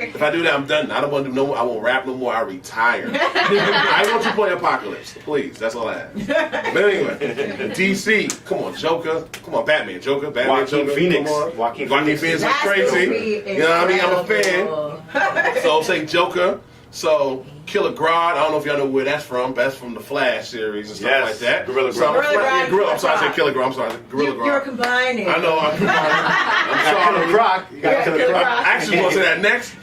it. If I do that, I'm done. I don't want to do no more. I won't rap no more. I retire. I want to play Apocalypse, please. That's all I ask. But anyway, DC. Come on, Joker. Come on, Batman. Joker. Batman. Joaquin Joker. Phoenix. Come on. Joaquin Phoenix is That's crazy. gonna be You know what I mean? I'm a fan. incredible. So I'm saying Joker. So Killer Grodd, I don't know if y'all know where that's from, but that's from the Flash series and stuff Yes, like that. Gorilla So I'm Grodd. Gorilla Grodd. Gorilla. I'm sorry, I said Killer Grodd. I'm sorry, Gorilla You're Grodd. combining. I know. I'm Killer sorry. Croc. You got Yeah, Killer Killer Croc. Croc. I actually want to say that next,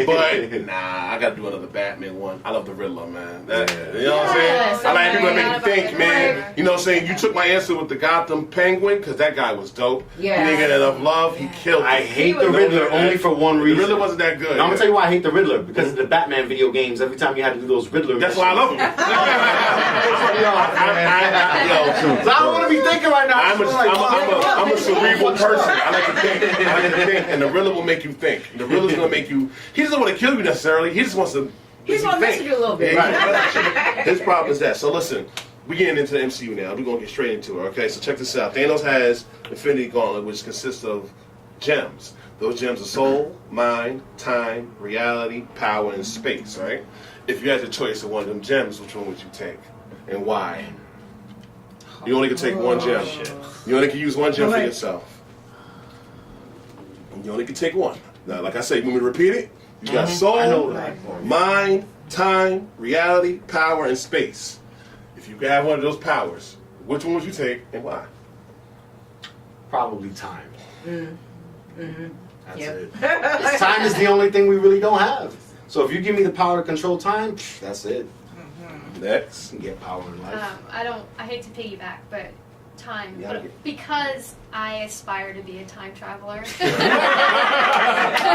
but nah, I gotta do another Batman one. I love the Riddler, man. That, you know what I'm saying? Yes, I like people that okay. make you think, man. You know what I'm saying? You took my answer with the Gotham Penguin, because that guy was dope. Yeah. He didn't get enough love. He killed I it. hate the Riddler only for one The reason. Riddler wasn't that good. Now, I'm gonna tell you why I hate the Riddler, because of the Batman video games. Every time you had to do those Riddler, That's why I love him. So I don't want to be thinking right now. I'm a cerebral person. I like to think, and the Riddler will make you think. The Riddler's gonna make you. He doesn't want to kill you necessarily. He just wants to. He just wants to mess with you a little bit. Right. His problem is that. So listen, we're getting into the MCU now. We're gonna get straight into it. Okay, so check this out. Thanos has Infinity Gauntlet, which consists of gems. Those gems are soul, mind, time, reality, power, and space. Right? If you had the choice of one of them gems, which one would you take, and why? You only can take one gem. You only can use one gem for yourself. You only can take one. Now, like I said, you want me to repeat it? You got I know soul, that. mind, time, reality, power, and space. If you could have one of those powers, which one would you take and why? Probably time. Mm-hmm. That's Yep. it. Time is the only thing we really don't have. So if you give me the power to control time, that's it. Next. You can get power in life. I hate to piggyback, but time. You gotta But get- because I aspire to be a time traveler.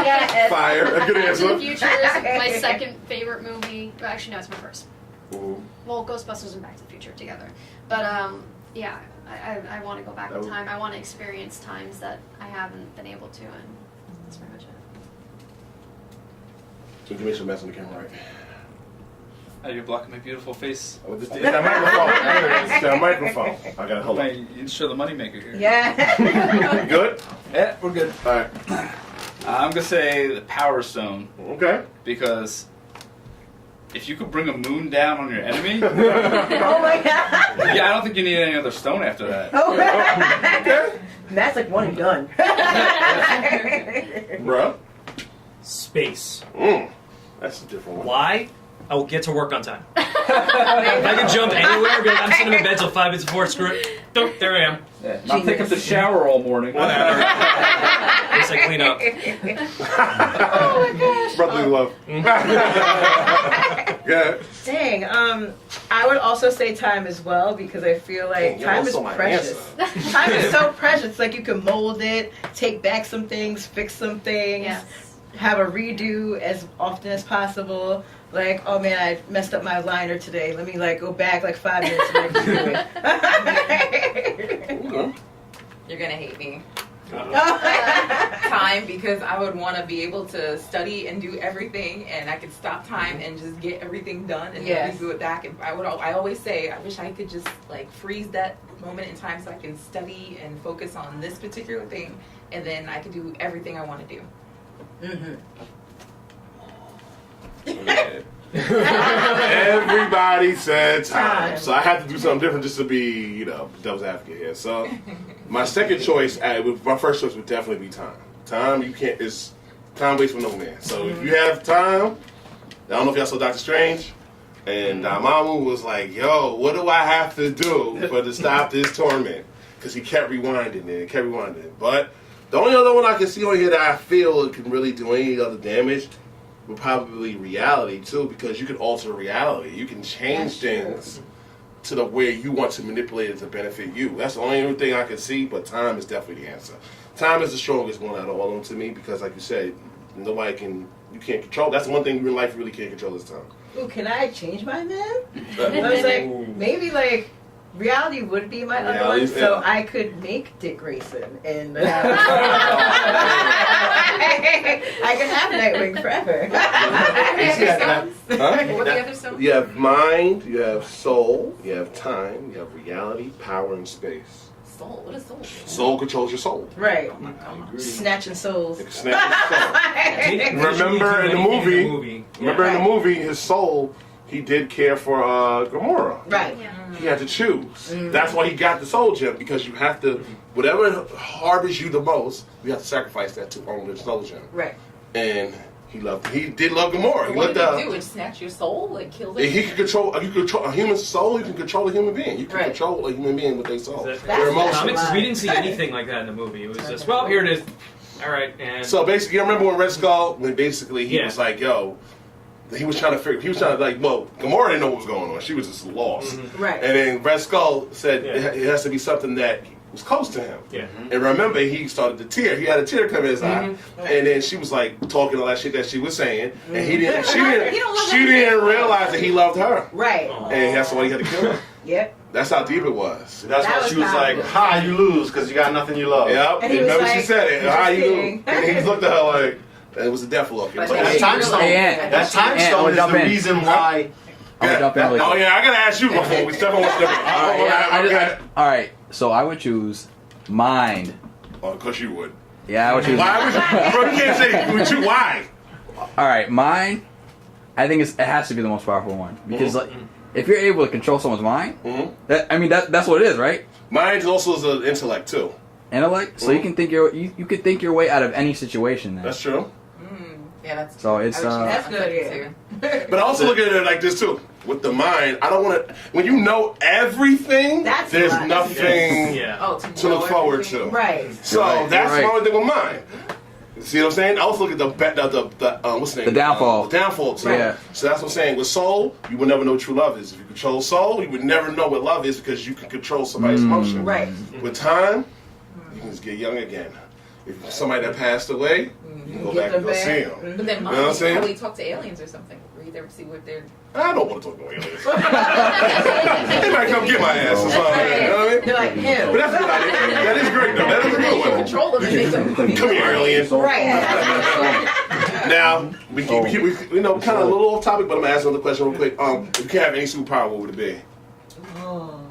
Yes. Fire. A good Back to answer. the Future is my second favorite movie. Well, actually, no, it's my first. Mhm. Well, Ghostbusters and Back to the Future together. But yeah, I want to go back in time. I want to experience times that I haven't been able to, and that's pretty much it. So you can make sure mess on the camera, right? Oh, you're blocking my beautiful face. Oh, it's that microphone. It's that microphone. I gotta hold Hey, on. you show the moneymaker here. Yeah. Good? Yeah, we're good. All right. I'm gonna say the Power Stone, Okay. because if you could bring a moon down on your enemy, Oh my god. yeah, I don't think you need any other stone after that. Oh. Okay. That's like one and done. Bruh. Space. That's a different one. Why? I will get to work on time. If I can jump anywhere, be like, I'm sitting in bed till 5 minutes before, screw it. Doop, there I am. Yeah, not taking the shower all morning. Whatever. At least I clean up. Oh my gosh. Brotherly love. Yeah. Dang. I would also say time as well, because I feel like Dang, you time almost is stole my precious. Time is so precious. Like you can mold it, take back some things, fix some things, Yes. have a redo as often as possible. Like, oh man, I messed up my liner today. Let me like go back like 5 minutes and redo it. Okay. You're gonna hate me. Oh Time, because I would want to be able to study and do everything, and I could stop time and just get everything done and Yes. then redo it back. And I always say, I wish I could just like freeze that moment in time so I can study and focus on this particular thing, and then I can do everything I want to do. Mhm. Everybody said time. Time. So I have to do something different just to be, you know, devil's advocate here. So my second choice, my first choice would definitely be time. Time, you can't, it's time waits for no man. So if you have time, I don't know if y'all saw Doctor Strange, and Mamamoo was like, yo, what do I have to do to stop this torment? Because he kept rewinding it, kept rewinding it. But the only other one I can see on here that I feel it can really do any other damage but probably reality too, because you can alter reality. You can change things to the way you want to manipulate it to benefit you. That's the only thing I can see, but time is definitely the answer. Time is the strongest one out of all of them to me, because like you said, you can't control. That's the one thing in life you really can't control is time. Ooh, can I change my man? I was like, maybe like reality would be my other one, so I could make Dick Grayson and I can have Nightwing forever. What are the other songs? You have mind, you have soul, you have time, you have reality, power, and space. Soul. What is soul? Soul controls your soul. Right. I agree. Snatching souls. It can snatch your soul. Remember in the movie, his soul, he did care for Gamora. Right. Yeah. He had to choose. That's why he got the soul gem, because you have to, whatever harbors you the most, you have to sacrifice that to own the soul gem. Right. And he did love Gamora. He What looked did it do? It snatch your soul? Like kill it? He can control a human soul. You can control a human being. You can Right. control a human being with their soul. Is that- Their emotions. Comics, we didn't see anything like that in the movie. It was just, well, here it is. All right, and So basically, you remember when Red Skull, when basically he Yeah. was like, yo, he was trying to well, Gamora didn't know what was going on. She was just lost. Right. And then Red Skull said Yeah. it has to be something that was close to him. yeah. And remember, he started to tear. He had a tear come in his eye, and then she was like talking all that shit that she was saying, and he didn't. She didn't realize that he loved her, Right. and that's why he had to kill her. Yep. That's how deep it was. That's That why was she was like, powerful. "Ha, you lose because you got nothing you love." Yep. And he was Remember she like, said it. "Just How you? kidding." And he looked at her like it was a death look. It was But like, That time stone. Hey, Ant. That time Ant, I stone wanna is jump the in. reason why. I'm gonna jump in really Oh quick. yeah, I gotta ask you before we step on what's different. All right, so I would choose mind. Of course you would. Yeah, I would choose. Why would you? Bro, you can't say why. All right, mind. I think it has to be the most powerful one because like, if you're able to control someone's mind, that's what it is, right? Mind also is an intellect too. Intellect. So you can think you could think your way out of any situation. Then. That's true. Yeah, that's. So it's That's good, But I also look at it like this too. With the mind, I don't want to. When you know everything, That's there's a lot. nothing Yeah. Oh, to look forward to. Right. So Right, that's right. my only thing with mine. See what I'm saying? I also look at the what's the name? The downfall. The downfall too. Yeah. So that's what I'm saying. With soul, you will never know what true love is. If you control soul, you would never know what love is because you can control somebody's emotion. Right. With time, you can just get young again. If somebody that passed away, you can go Get back and them go see back. them. But then You know what I'm mom saying? probably talk to aliens or something. Or you ever see what they're. I don't want to talk to aliens. They might come get my ass or something. You know what I mean? They're like him. But that's a good idea. That is great though. That is a good one. Control them and make them. Come here, alien. Right. Now, we know kind of a little off topic, but I'm gonna ask another question real quick. If you could have any superpower, what would it be? Oh.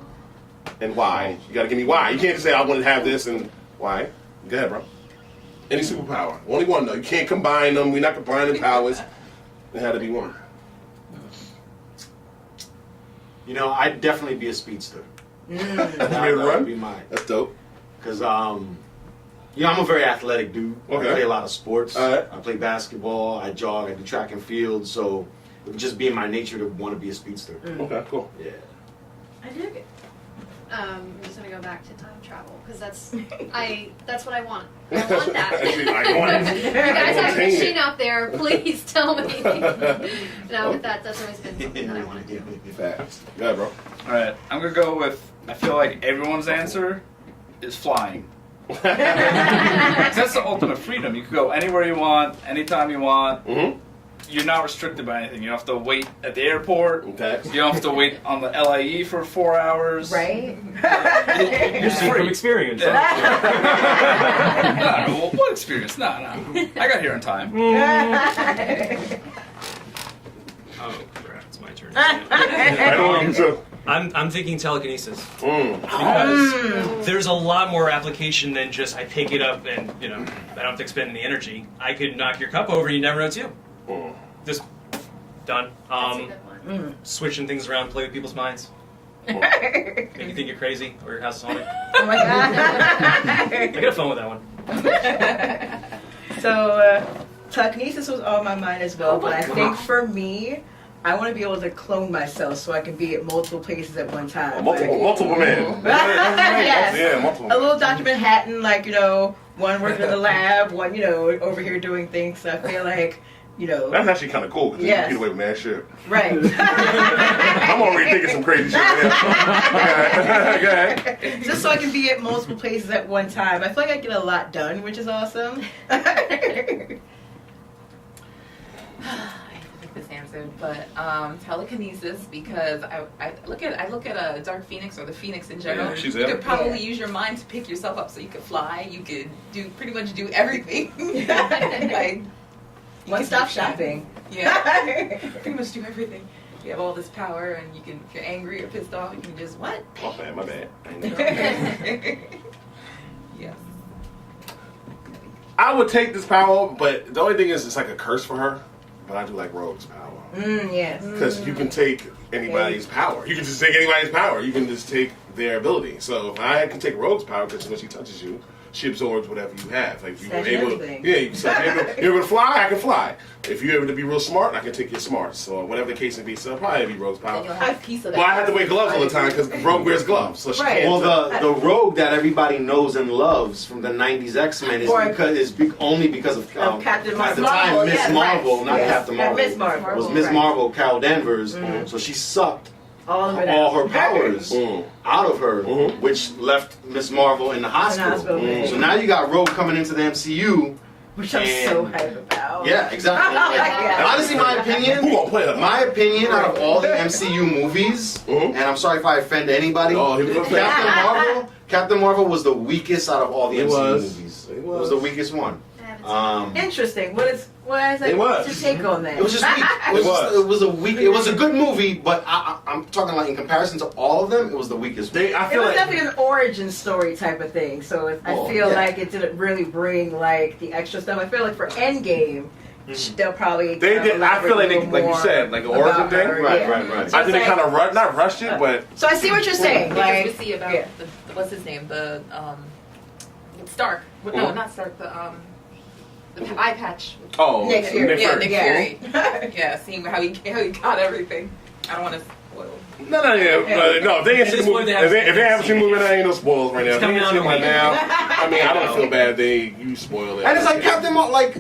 And why? You gotta give me why. You can't just say I want to have this and why. Go ahead, bro. Any superpower. Only one though. You can't combine them. We're not combining powers. It had to be one. You know, I'd definitely be a speedster. You That ready to would run? be mine. That's dope. Because, you know, I'm a very athletic dude. Okay. I play a lot of sports. All right. I play basketball. I jog. I do track and field. So it would just be in my nature to want to be a speedster. Okay, cool. Yeah. I dig it. I'm just gonna go back to time travel because that's what I want. I want that. I want it. You guys have a Obtain it. machine out there. Please tell me. No, that's always been something that I want to do. Facts. Go ahead, bro. All right, I'm gonna go with. I feel like everyone's answer is flying. 'Cause that's the ultimate freedom. You can go anywhere you want, anytime you want. Mm-hmm. You're not restricted by anything. You don't have to wait at the airport. Okay. You don't have to wait on the LIE for 4 hours. Right? You're seeing from experience. No, well, what experience? No. I got here in time. Oh crap! It's my turn. I don't want you to. I'm thinking telekinesis Mm. because there's a lot more application than just I pick it up and I don't have to expend any energy. I could knock your cup over and you never know it's you. Mm. Just done. That's a good one. Switching things around, play with people's minds. Make you think you're crazy or your house is haunted. Oh my god. I got a phone with that one. So, telekinesis was on my mind as well, but I think for me, I want to be able to clone myself so I can be at multiple places at one time. Multiple men. Yes. Yeah, multiple A men. little Dr. Manhattan, like, one working in the lab, one, over here doing things. So I feel like you know. That's actually kind of cool because Yes. you get away with mad shit. Right. I'm already thinking some crazy shit. Okay. Just so I can be at multiple places at one time. I feel like I get a lot done, which is awesome. I think this answered, but telekinesis, because I look at Dark Phoenix or the Phoenix in general. Yeah, she's you there. could probably Yeah. use your mind to pick yourself up, so you could fly. You could pretty much do everything. Like One-stop shopping. Yeah, pretty much do everything. You have all this power, and you can, if you're angry or pissed off, you can just what? My bad. Yes. I would take this power, but the only thing is it's like a curse for her. But I do like Rogue's power. Yes. Because you can take anybody's power. You can just take anybody's power. You can just take their ability. So if I can take Rogue's power, because when she touches you, she absorbs whatever you have. Like if Snatch you're able, everything. you're able to fly, I can fly. If you're able to be real smart, I can take your smarts. So whatever the case may be, so it'll probably be Rogue's Then power. you'll have a piece of that. Well, I have to wear gloves all the time because Rogue wears gloves, so she Right. can't. Well, the Rogue that everybody knows and loves from the '90s X-Men is Or- only because of Captain at the Marvel. time Miss Yeah, right. Marvel, not Yes. Captain Yeah, Marvel. Miss Marvel. It was Miss Right. Marvel, Carol Danvers. Mhm. So she sucked All of it all out. her powers Mm. out of her, Mhm. which left Miss Marvel in the hospital. hospital. So now you got Rogue coming into the MCU. Which I'm so hyped about. Yeah, exactly. Yeah. And honestly, my Who opinion, gonna play her? out of all the MCU movies, Mhm. and I'm sorry if I offend anybody, Oh, he was gonna play. Captain Marvel was the weakest out of all the It MCU was. movies. It It was. was the weakest one. I haven't seen it. Interesting. What is that? It was. What's your take on that? It was just weak. It was a good movie, but I'm talking like in comparison to all of them, it was the weakest one. I It feel was like definitely an origin story type of thing, so I Oh, feel yeah. like it didn't really bring like the extra stuff. I feel like for Endgame, they'll probably they did. I feel like, like you said, like an origin about thing. her, Right, yeah. right. So I think they it's kind like- of not rushed it, but So I see what you're saying. Because Like, we see about yeah. the what's his name? The Stark. No, Mhm. not Stark. The eye patch. oh, Nick Fury. Yeah, Fury. Nick Fury. Yeah, seeing how he got everything. I don't want to spoil. No, but no. If they ain't seen the movie, if they haven't seen the movie, there ain't no spoilers right now. If they ain't seen it right now, I mean, I don't feel bad. You spoil it. And it's like Captain Marvel, like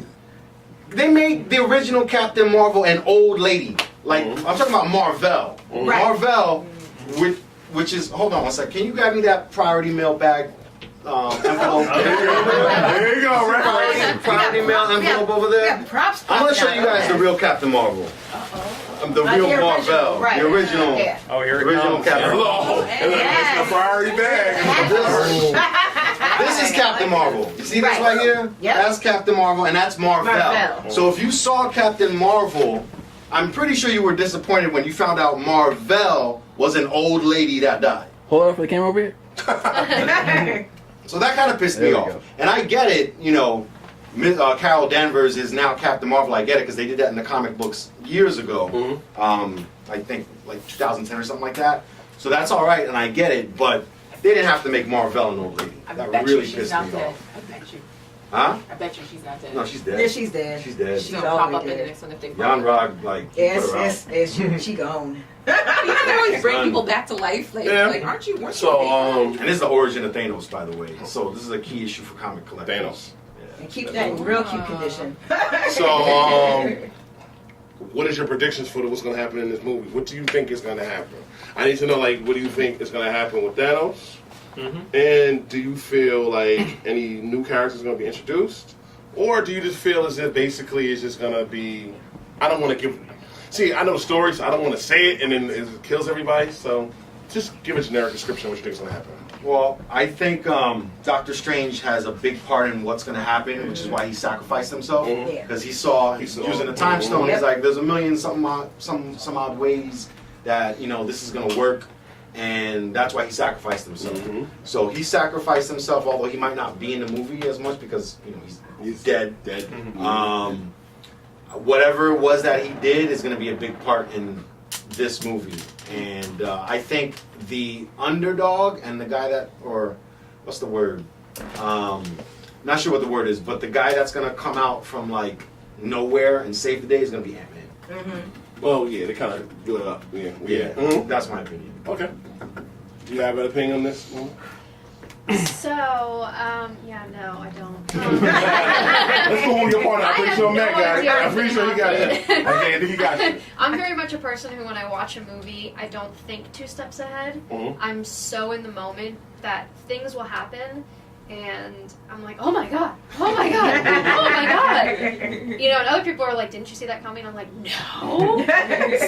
they made the original Captain Marvel an old lady. Like Mhm. I'm talking about Marvel. Right. Marvel, which is hold on one second. Can you grab me that priority mail bag envelope? There you go, right? Priority mail envelope over there. Yeah, props. I'm gonna show you guys the real Captain Marvel. The real Marvel, right. the original, Yeah. Oh, here it original comes. Captain Marvel. Hello. It's the priority bag. This is Captain Marvel. You see this right here? Yep. That's Captain Marvel, and that's Marvel. Marvel. So if you saw Captain Marvel, I'm pretty sure you were disappointed when you found out Marvel was an old lady that died. Hold on for the camera over here. So that kind of pissed me There we off. go. And I get it, you know, Carol Danvers is now Captain Marvel. I get it because they did that in the comic books years ago. Mhm. I think like 2010 or something like that. So that's all right, and I get it, but they didn't have to make Marvel an old lady. I That bet really you she's pissed not me dead. off. I bet you. Huh? I bet you she's not dead. No, she's dead. Yeah, she's dead. She's dead. She's She's gonna pop already up in the dead. next one if they. Jan Rog, like, Yes, put her out. yes, she gone. You can always bring Son. people back to life. Like, Yeah. like aren't you? Weren't So, you And this is the origin of Thanos, by the way. So this is a key issue for comic collectors. Thanos. And keep that in real cute condition. So, what is your predictions for what's going to happen in this movie? What do you think is going to happen? I need to know, like, what do you think is going to happen with Thanos? And do you feel like any new characters are going to be introduced? Or do you just feel as if basically it's just going to be... I don't want to give... See, I know the story, so I don't want to say it and then it kills everybody. So just give a generic description of what you think is going to happen. Well, I think Doctor Strange has a big part in what's going to happen, which is why he sacrificed himself. Mhm. Yeah. Because he saw using the time stone. He's like, there's a million some odd ways that this is going to work, and that's why he sacrificed himself. Mhm. So he sacrificed himself, although he might not be in the movie as much because he's dead. Dead. Whatever it was that he did is going to be a big part in this movie, and I think the underdog and the guy that, or what's the word? Not sure what the word is, but the guy that's going to come out from like nowhere and save the day is going to be Ant-Man. Well, yeah, they kind of do it up. Yeah. Mhm. That's my opinion. Okay. Do you have an opinion on this? So, yeah, no, I don't. Let's go on your partner. I I think have sure Matt got it. idea I'm what's pretty sure gonna he got it. happen. I think he got you. I'm very much a person who, when I watch a movie, I don't think 2 steps ahead. Mhm. I'm so in the moment that things will happen, and I'm like, oh my god, oh my god, oh my god. You know, and other people are like, didn't you see that coming? I'm like, no.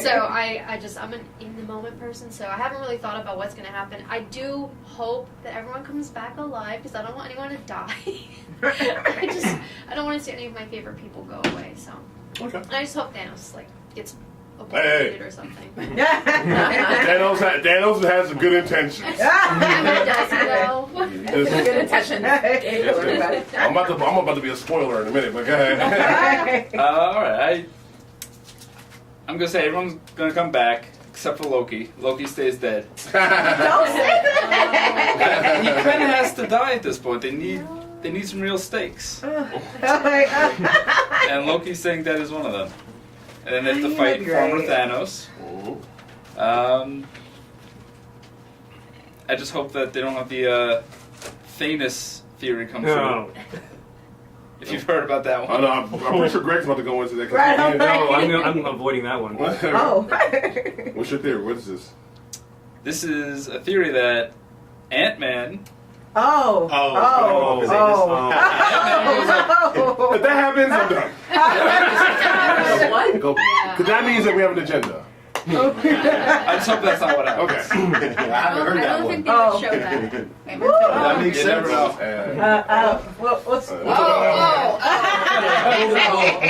So I'm an in the moment person, so I haven't really thought about what's gonna happen. I do hope that everyone comes back alive because I don't want anyone to die. I don't want to see any of my favorite people go away. So Okay. I just hope Thanos gets Hey. obliterated or something. Thanos has some good intentions. Does he though? Good intention. I'm about to be a spoiler in a minute, but go ahead. All right. I'm gonna say everyone's gonna come back except for Loki. Loki stays dead. Don't say that. He kind of has to die at this point. They need some real stakes, and Loki saying dead is one of them. And then they have to fight former Thanos. I just hope that they don't have the Thanos theory come No. true. If you've heard about that I one. know, I'm pretty sure Greg's about to go into that. 'Cause Right, he didn't know. I'm avoiding that one. Oh. What's your theory? What is this? This is a theory that Ant-Man. Oh. Oh. If that happens, I'm done. What? Because that means that we have an agenda. I just hope that's not what happens. Okay. I haven't heard that don't one. think they would show that. That makes You never sense. know. What's We'll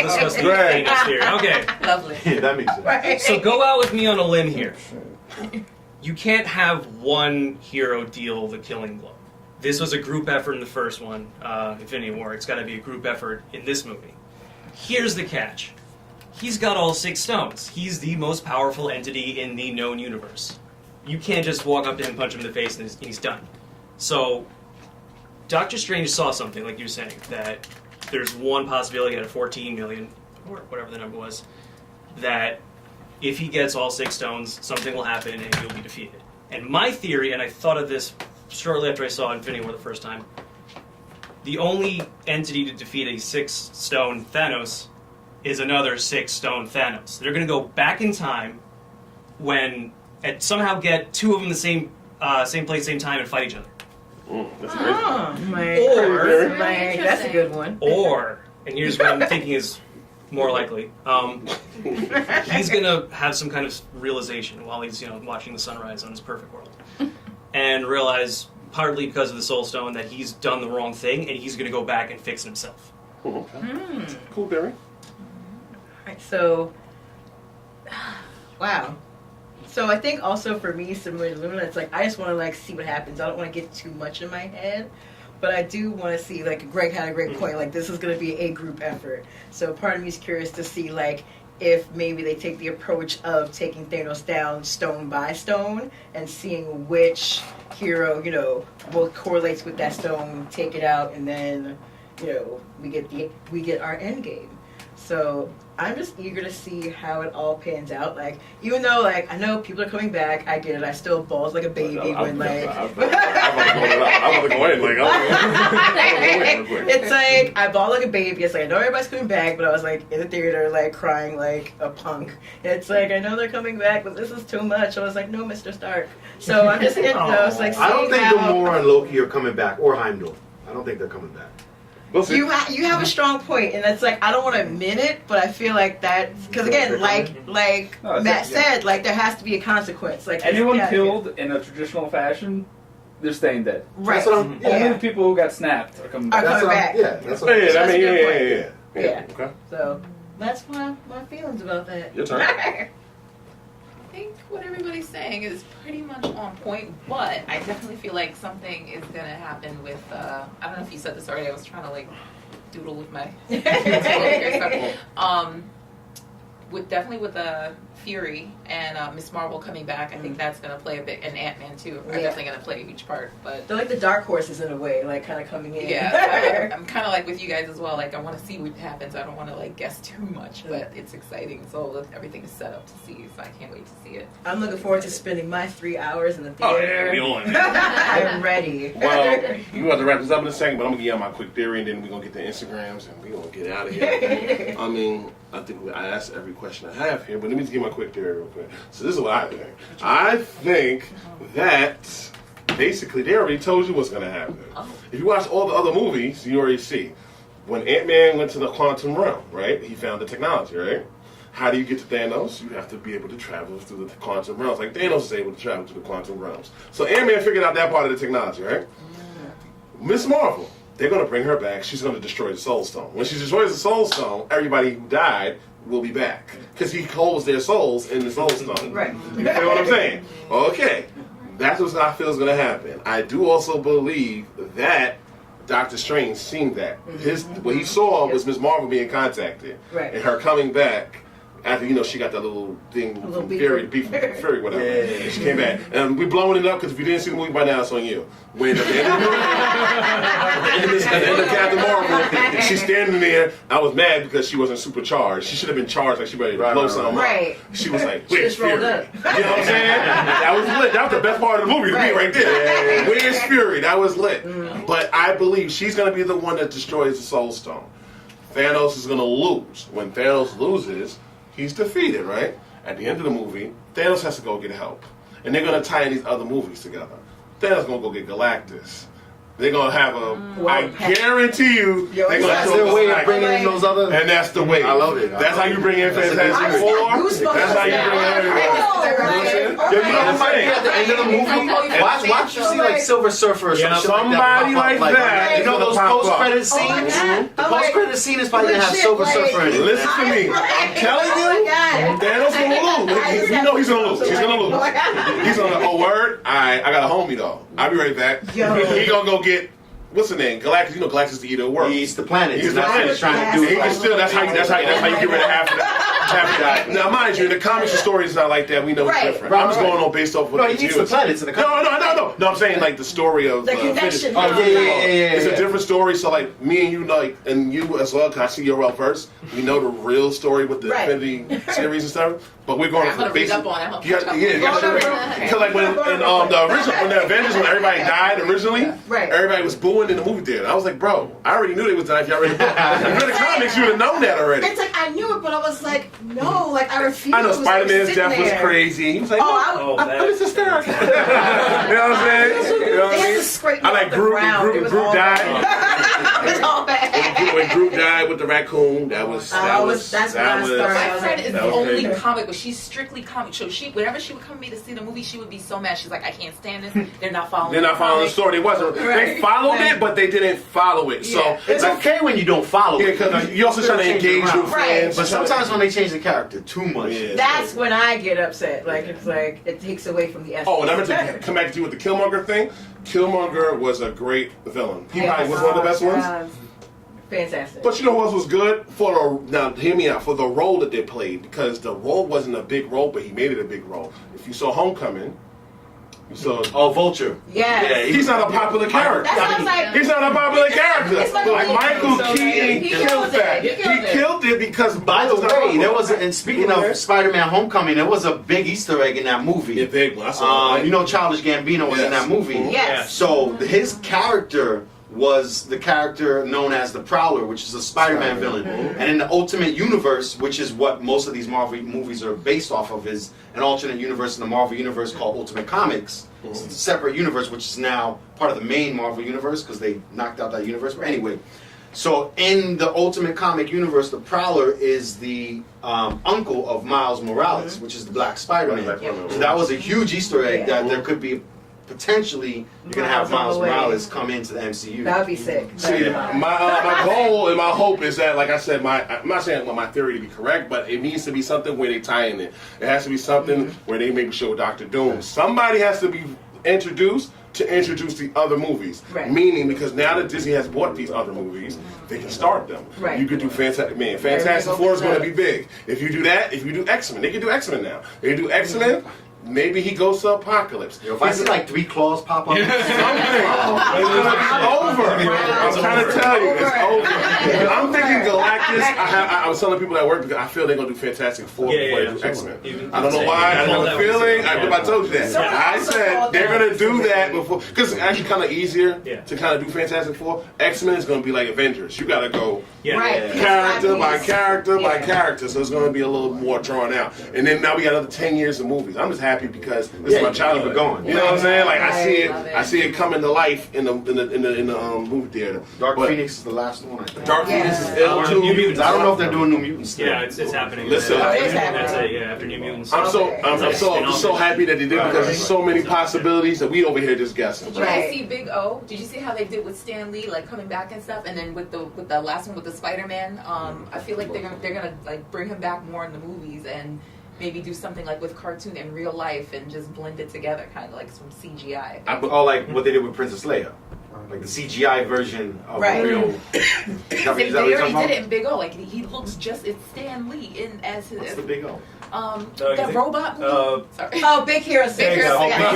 discuss the Greg. Thanos here. Okay. Lovely. Yeah, that makes sense. So go out with me on a limb here. You can't have one hero deal the killing blow. This was a group effort in the first one, Infinity War. It's got to be a group effort in this movie. Here's the catch. He's got all 6 stones. He's the most powerful entity in the known universe. You can't just walk up to him, punch him in the face, and he's done. So, Doctor Strange saw something, like you were saying, that there's one possibility out of 14 million, or whatever the number was, that if he gets all 6 stones, something will happen and he'll be defeated. And my theory, and I thought of this shortly after I saw Infinity War the first time, the only entity to defeat a 6-stone Thanos is another 6-stone Thanos. They're going to go back in time and somehow get 2 of them in the same place, same time, and fight each other. That's crazy. That's a good one. Or, and here's what I'm thinking is more likely, he's going to have some kind of realization while he's watching the sunrise on his perfect world, and realize, partly because of the Soul Stone, that he's done the wrong thing, and he's going to go back and fix it himself. Cool. Cool theory. Alright, so, wow. So I think also for me, similar to Luna, it's like I just want to see what happens. I don't want to get too much in my head, but I do want to see, Greg had a great point, this is going to be a group effort. So part of me is curious to see if maybe they take the approach of taking Thanos down stone by stone and seeing which hero, will correlates with that stone, take it out, and then, we get our end game. So I'm just eager to see how it all pans out. Even though, I know people are coming back, I get it. I still balls like a baby when, I'm about to go in. It's I ball like a baby. It's I know everybody's coming back, but I was in the theater, crying like a punk. It's I know they're coming back, but this is too much. I was no, Mr. Stark. So I'm just, it's I don't think Gamora and Loki are coming back, or Heimdall. I don't think they're coming back. You have a strong point, and it's I don't want to admit it, but I feel that's because again, Matt said, there has to be a consequence. Anyone killed in a traditional fashion, they're staying dead. Right. That's what Only the people who got snapped are coming back. Are coming back. Yeah, that's what Yeah. Okay. So that's my feelings about that. Your turn. I think what everybody's saying is pretty much on point, but I definitely feel like something is going to happen with, I don't know if you said this already, I was trying to doodle with my, definitely with Fury and Miss Marvel coming back. I think that's going to play a bit, and Ant-Man too are definitely going to play a huge part. But they're like the dark horses in a way, like kind of coming in. Yeah, I'm kind of like with you guys as well. Like I want to see what happens. I don't want to like guess too much, but it's exciting. So everything is set up to see. So I can't wait to see it. I'm looking forward to spending my 3 hours in the Oh theater. yeah, we on. I'm ready. Well, you have to wrap this up in a second, but I'm gonna give you my quick theory, and then we're gonna get the Instagrams, and we're gonna get out of here. I mean, I think I asked every question I have here, but let me just give my quick theory real quick. So this is what I think. I think that basically they already told you what's gonna happen. If you watch all the other movies, you already see. When Ant-Man went to the quantum realm, right? He found the technology, right? How do you get to Thanos? You have to be able to travel through the quantum realms. Like Thanos is able to travel through the quantum realms. So Ant-Man figured out that part of the technology, right? Miss Marvel, they're going to bring her back. She's going to destroy the Soul Stone. When she destroys the Soul Stone, everybody who died will be back. Because he holds their souls in the Soul Stone. Right. You feel what I'm saying? Okay. That's what I feel is going to happen. I do also believe that Doctor Strange seen that. What he saw was Miss Marvel being contacted. Right. And her coming back after, she got that little thing from Fury, Fury, whatever. Yeah. She came back. And we blowing it up because if you didn't see the movie by now, it's on you. When at the end of Captain Marvel, she's standing there. I was mad because she wasn't supercharged. She should have been charged like she ready to blow something Right. up. She was like, She where's just rolled Fury? up. You know what I'm saying? That was lit. That was the best part of the movie to me right there. Where's Fury? That was lit. But I believe she's going to be the one that destroys the Soul Stone. Thanos is going to lose. When Thanos loses, he's defeated, right? At the end of the movie, Thanos has to go get help. And they're going to tie in these other movies together. Thanos going to go get Galactus. They're going to have I guarantee you, they're going to That's show their way of Galactus. bringing in those other. And that's the way. I love it. That's how you bring in Fantastic Four. That's how you bring in everyone. Yo, that might be at the end of the movie. Watch you see like Silver Surfer or something somebody like that. You know those post-credit scenes? Oh my God. The post-credit scene is probably gonna have Silver Surfer in it. Listen to me. I'm telling you, Thanos gonna lose. You know he's gonna lose. He's gonna lose. He's gonna. Oh, word. I got a homie though. I'll be right back. He gonna go get. What's the name? Galactus. You know Galactus is the eater of the world. He eats the planet. He's the That's what planet. he's trying to do. He can still. That's how you get rid of half of that. Now, mind you, in the comics, the story is not like that. We know it's different. I'm just going on based off what No, he eats the planets in the comics. No. I'm saying like the story of The connection. Oh, yeah. It's a different story. So like me and you, like, and you as well. Cause I see your well first. We know the real story with the Infinity series and stuff. But we're going I'm gonna read up on it. You got because like when the Avengers, when everybody died originally, everybody was booing in the movie theater. I was like, bro, I already knew they was dying. If y'all read the book, if you read the comics, you would have known that already. It's like I knew it, but I was like, no, like I refused. I know Spider-Man's death was crazy. He was like, I'm just hysterical. You know what I'm saying? You know what I mean? I like Groot died. It's all bad. When Groot died with the raccoon, that was. That's when I started. My friend is the only crazy. comic, but she's strictly comic. So whenever she would come to me to see the movie, she would be so mad. She's like, I can't stand this. They're not following. The story. They wasn't. They followed it, but they didn't follow it. So It's okay when you don't follow it. because you also trying to engage with fans. But sometimes when they change the character too much. That's when I get upset. Like it's like it takes away from the essence. Oh, and I meant to come back to you with the Killmonger thing. Killmonger was a great villain. He probably was one of the best ones. Fantastic. But you know who else was good? Now, hear me out. For the role that they played, because the role wasn't a big role, but he made it a big role. If you saw Homecoming, you saw. Vulture. Yeah, he's not a popular character. He's not a popular character. Like Michael Keaton killed that. He killed it because. By the way, there was, and speaking of Spider-Man: Homecoming, there was a big Easter egg in that movie. A big one. I saw You know, Childish Gambino was in that movie. Yes. So his character was the character known as the Prowler, which is a Spider-Man villain. And in the Ultimate Universe, which is what most of these Marvel movies are based off of, is an alternate universe in the Marvel Universe called Ultimate Comics. It's a separate universe, which is now part of the main Marvel Universe because they knocked out that universe. But anyway, so in the Ultimate Comic Universe, the Prowler is the uncle of Miles Morales, which is the Black Spider-Man. So that was a huge Easter egg that there could be potentially you're gonna have Miles Morales come into the MCU. That would be sick. See, my goal and my hope is that, like I said, I'm not saying my theory to be correct, but it needs to be something where they tie in it. It has to be something where they maybe show Dr. Doom. Somebody has to be introduced to introduce the other movies. Right. Meaning, because now that Disney has bought these other movies, they can start them. Right. You could do Fantastic Four is going to be big. If you do that, if you do X-Men, they can do X-Men now. They can do X-Men. Maybe he goes to Apocalypse. If I see like 3 claws pop up, Something. It's over. I'm trying to tell you, it's over. I'm thinking Galactus. I was telling people at work because I feel they're gonna do Fantastic Four before they do X-Men. I don't know why. I have a feeling. I told you that. I said they're gonna do that before because it's actually kind of easier to kind of do Fantastic Four. X-Men is gonna be like Avengers. You gotta go character by character by character, so it's gonna be a little more drawn out. And then now we got another 10 years of movies. I'm just happy because this is my childhood going. You know what I'm saying? Like I see it coming to life in the movie theater. Dark Phoenix is the last one, I think. Dark Phoenix is New Mutants. I don't know if they're doing New Mutants still. Yeah, it's happening. Listen, that's it. Yeah, after New Mutants. I'm so happy that they did because there's so many possibilities that we over here just guessing. Did you guys see Big O? Did you see how they did with Stan Lee, like coming back and stuff? And then with the last one with the Spider-Man, I feel like they're gonna like bring him back more in the movies and maybe do something like with cartoon and real life and just blend it together, kind of like some CGI. Like what they did with Princess Leia. Like the CGI version of real. They already did it in Big O. Like he looks just it's Stan Lee in as his. What's the Big O? That robot movie. Oh, Big Hero 6. Big Hero 6. I'm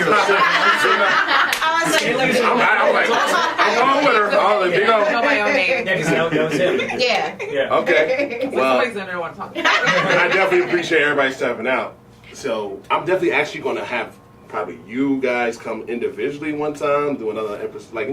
going with her. I know my own name. Yeah, because that was him. Yeah. Okay. Well, somebody's gonna want to talk about it. I definitely appreciate everybody stepping out. So I'm definitely actually going to have probably you guys come individually one time, do another episode, like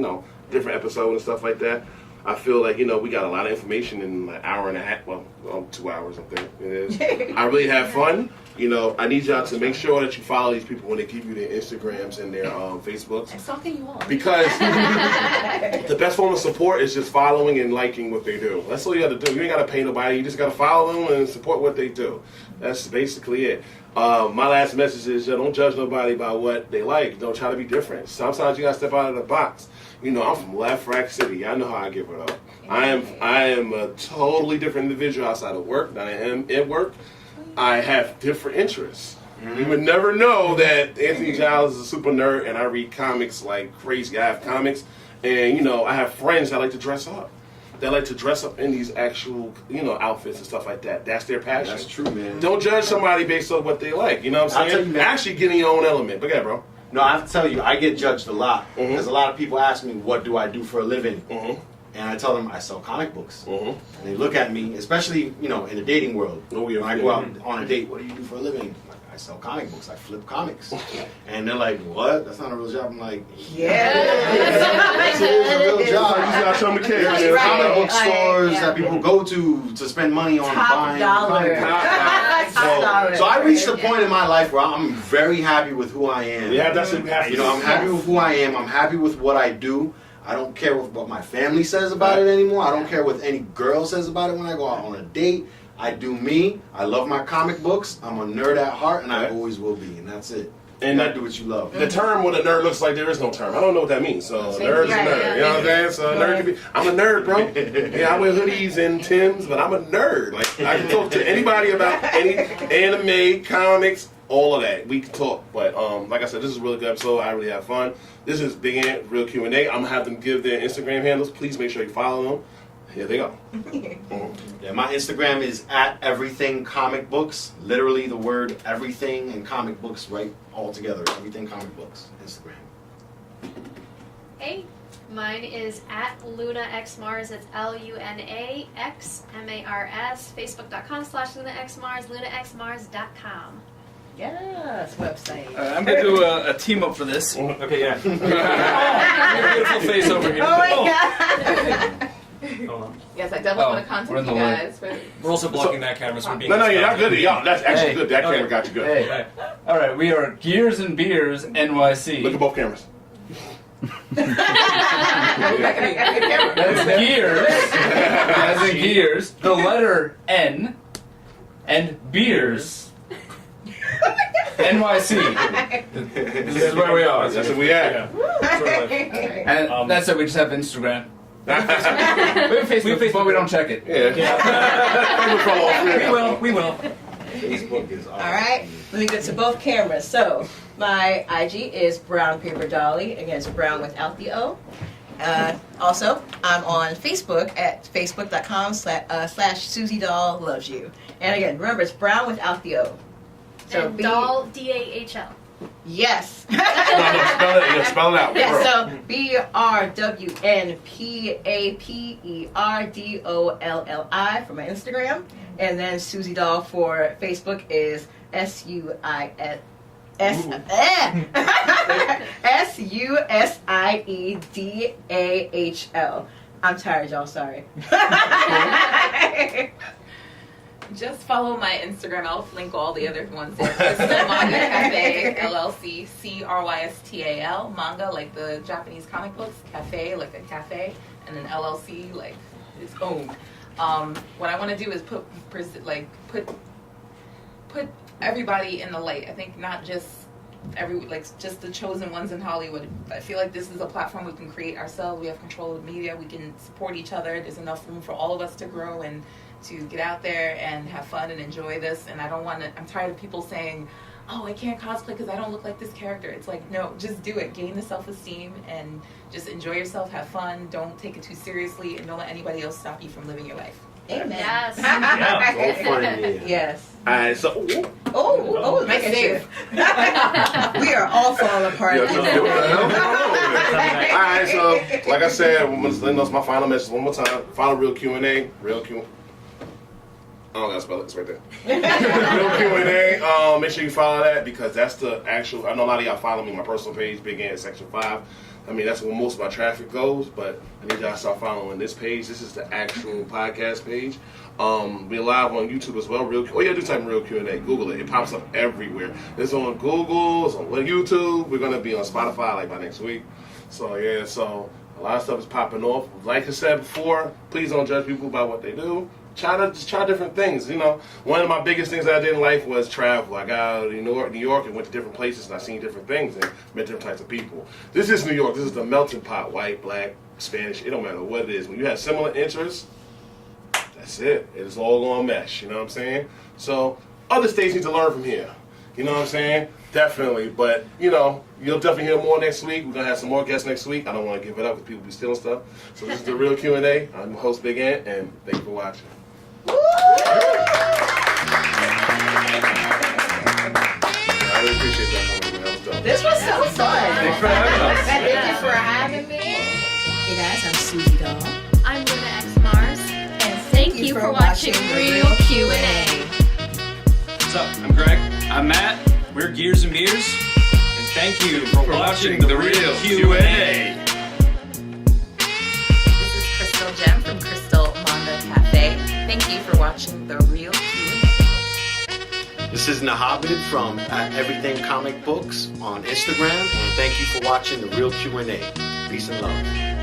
different episode and stuff like that. I feel like we got a lot of information in like an hour and a half, 2 hours I think it is. I really have fun. I need y'all to make sure that you follow these people when they give you their Instagrams and their Facebooks. I'm stalking you all. Because the best form of support is just following and liking what they do. That's all you got to do. You ain't got to pay nobody. You just got to follow them and support what they do. That's basically it. My last message is don't judge nobody by what they like. Don't try to be different. Sometimes you got to step out of the box. I'm from Left Rack City. I know how I give it up. I am a totally different individual outside of work than I am at work. I have different interests. Mm-hmm. You would never know that Anthony Giles is a super nerd and I read comics like crazy. I have comics and, I have friends that like to dress up. They like to dress up in these actual, outfits and stuff like that. That's their passion. That's true, man. Don't judge somebody based on what they like. You know what I'm saying? Actually get in your own element. But yeah, bro. No, I have to tell you, I get judged a lot. Because a lot of people ask me, what do I do for a living? Mm-hmm. And I tell them I sell comic books. Mm-hmm. And they look at me, especially, in the dating world. Oh, yeah. When I go out on a date, what do you do for a living? I sell comic books. I flip comics. And they're like, what? That's not a real job. I'm like, That's a real job. You gotta show them the kids. There's comic book stores that people go to spend money on buying comic books. So I reached a point in my life where I'm very happy with who I am. Yeah, that's it. I'm happy with who I am. I'm happy with what I do. I don't care what my family says about it anymore. I don't care what any girl says about it when I go out on a date. I do me. I love my comic books. I'm a nerd at heart, and I always will be, and that's it. And I do what you love. The term what a nerd looks like, there is no term. I don't know what that means. So a nerd is a nerd. You know what I'm saying? So a nerd can be. I'm a nerd, bro. Yeah, I wear hoodies and Timbs, but I'm a nerd. Like I can talk to anybody about any anime, comics, all of that. We can talk. But like I said, this is a really good episode. I really have fun. This is Big Ant, Real Q&A. I'm gonna have them give their Instagram handles. Please make sure you follow them. Here they go. Yeah, my Instagram is @everythingcomicbooks. Literally the word everything and comic books right all together. Everything comic books. Instagram. Hey, mine is @LunaXMars. It's LunaXMars. Facebook.com/LunaXMars. LunaXMars.com. Yes, website. I'm gonna do a team up for this. Okay, yeah. Beautiful face over here. Oh my God. Hold on. Yes, I definitely want to contact you guys. We're also blocking that camera, so we're being. No, you're not good. Y'all, that's actually good. That camera got you good. Hey. Right. All right, we are Gears and Beers NYC. Look at both cameras. That's Gears, as in Gears, the letter N, and Beers, NYC. This is where we are. That's where we at. Yeah. And that's it, we just have Instagram. We have Facebook, but we don't check it. Yeah. We will. Facebook is All right, let me get to both cameras. So my IG is Brown Paper Dolly, again, it's Brown without the O. Also, I'm on Facebook at facebook.com/Susie Doll Loves You. And again, remember, it's Brown without the O. So And Doll, DAHL. Yes. No, spell it out. Yeah, bro. so BRWNPAPERDOLLI for my Instagram. And then Susie Doll for Facebook is SUSIEDAHL. I'm tired, y'all. Sorry. Just follow my Instagram. I'll link all the other ones there. Crystal Manga Cafe LLC, CRYSTAL, manga like the Japanese comic books, cafe like a cafe, and then LLC like its own. What I want to do is put everybody in the light. I think not just just the chosen ones in Hollywood. I feel like this is a platform we can create ourselves. We have control of the media. We can support each other. There's enough room for all of us to grow and to get out there and have fun and enjoy this. And I don't want to, I'm tired of people saying, oh, I can't cosplay because I don't look like this character. It's like, no, just do it. Gain the self-esteem and just enjoy yourself, have fun. Don't take it too seriously, and don't let anybody else stop you from living your life. Amen. Yes. Yes. All right, so Look at you. We are all falling apart. All right, so like I said, that's my final message one more time. Final real Q&A. Real Q. I don't gotta spell it. It's right there. Real Q&A. Make sure you follow that because that's the actual. I know a lot of y'all follow me on my personal page, Big Ant Section 5. I mean, that's where most of my traffic goes, but I need y'all to start following this page. This is the actual podcast page. We're live on YouTube as well. All you gotta do is type in Real Q&A. Google it. It pops up everywhere. It's on Google. It's on YouTube. We're gonna be on Spotify like by next week. So yeah, so a lot of stuff is popping off. Like I said before, please don't judge people by what they do. Try different things. You know, one of my biggest things that I did in life was travel. I got out of New York and went to different places and I seen different things and met different types of people. This is New York. This is the melting pot. White, black, Spanish. It don't matter what it is. When you have similar interests, that's it. It's all gonna mesh. You know what I'm saying? So other states need to learn from here. You know what I'm saying? Definitely. But you know, you'll definitely hear more next week. We're gonna have some more guests next week. I don't want to give it up because people be stealing stuff. So this is the Real Q&A. I'm your host Big Ant, and thank you for watching. I really appreciate that. That was dope. This was so fun. Thanks for having us. Thank you for having me. Hey guys, I'm Susie Doll. I'm Luna X Mars. And Thank you for watching Real Q&A. What's up? I'm Greg. I'm Matt. We're Gears and Beers. And thank you for watching the Real Q&A. This is Crystal Gem from Crystal Manga Cafe. Thank you for watching The Real Q&A. This is Nahabid from Everything Comic Books on Instagram, and thank you for watching the Real Q&A. Peace and love.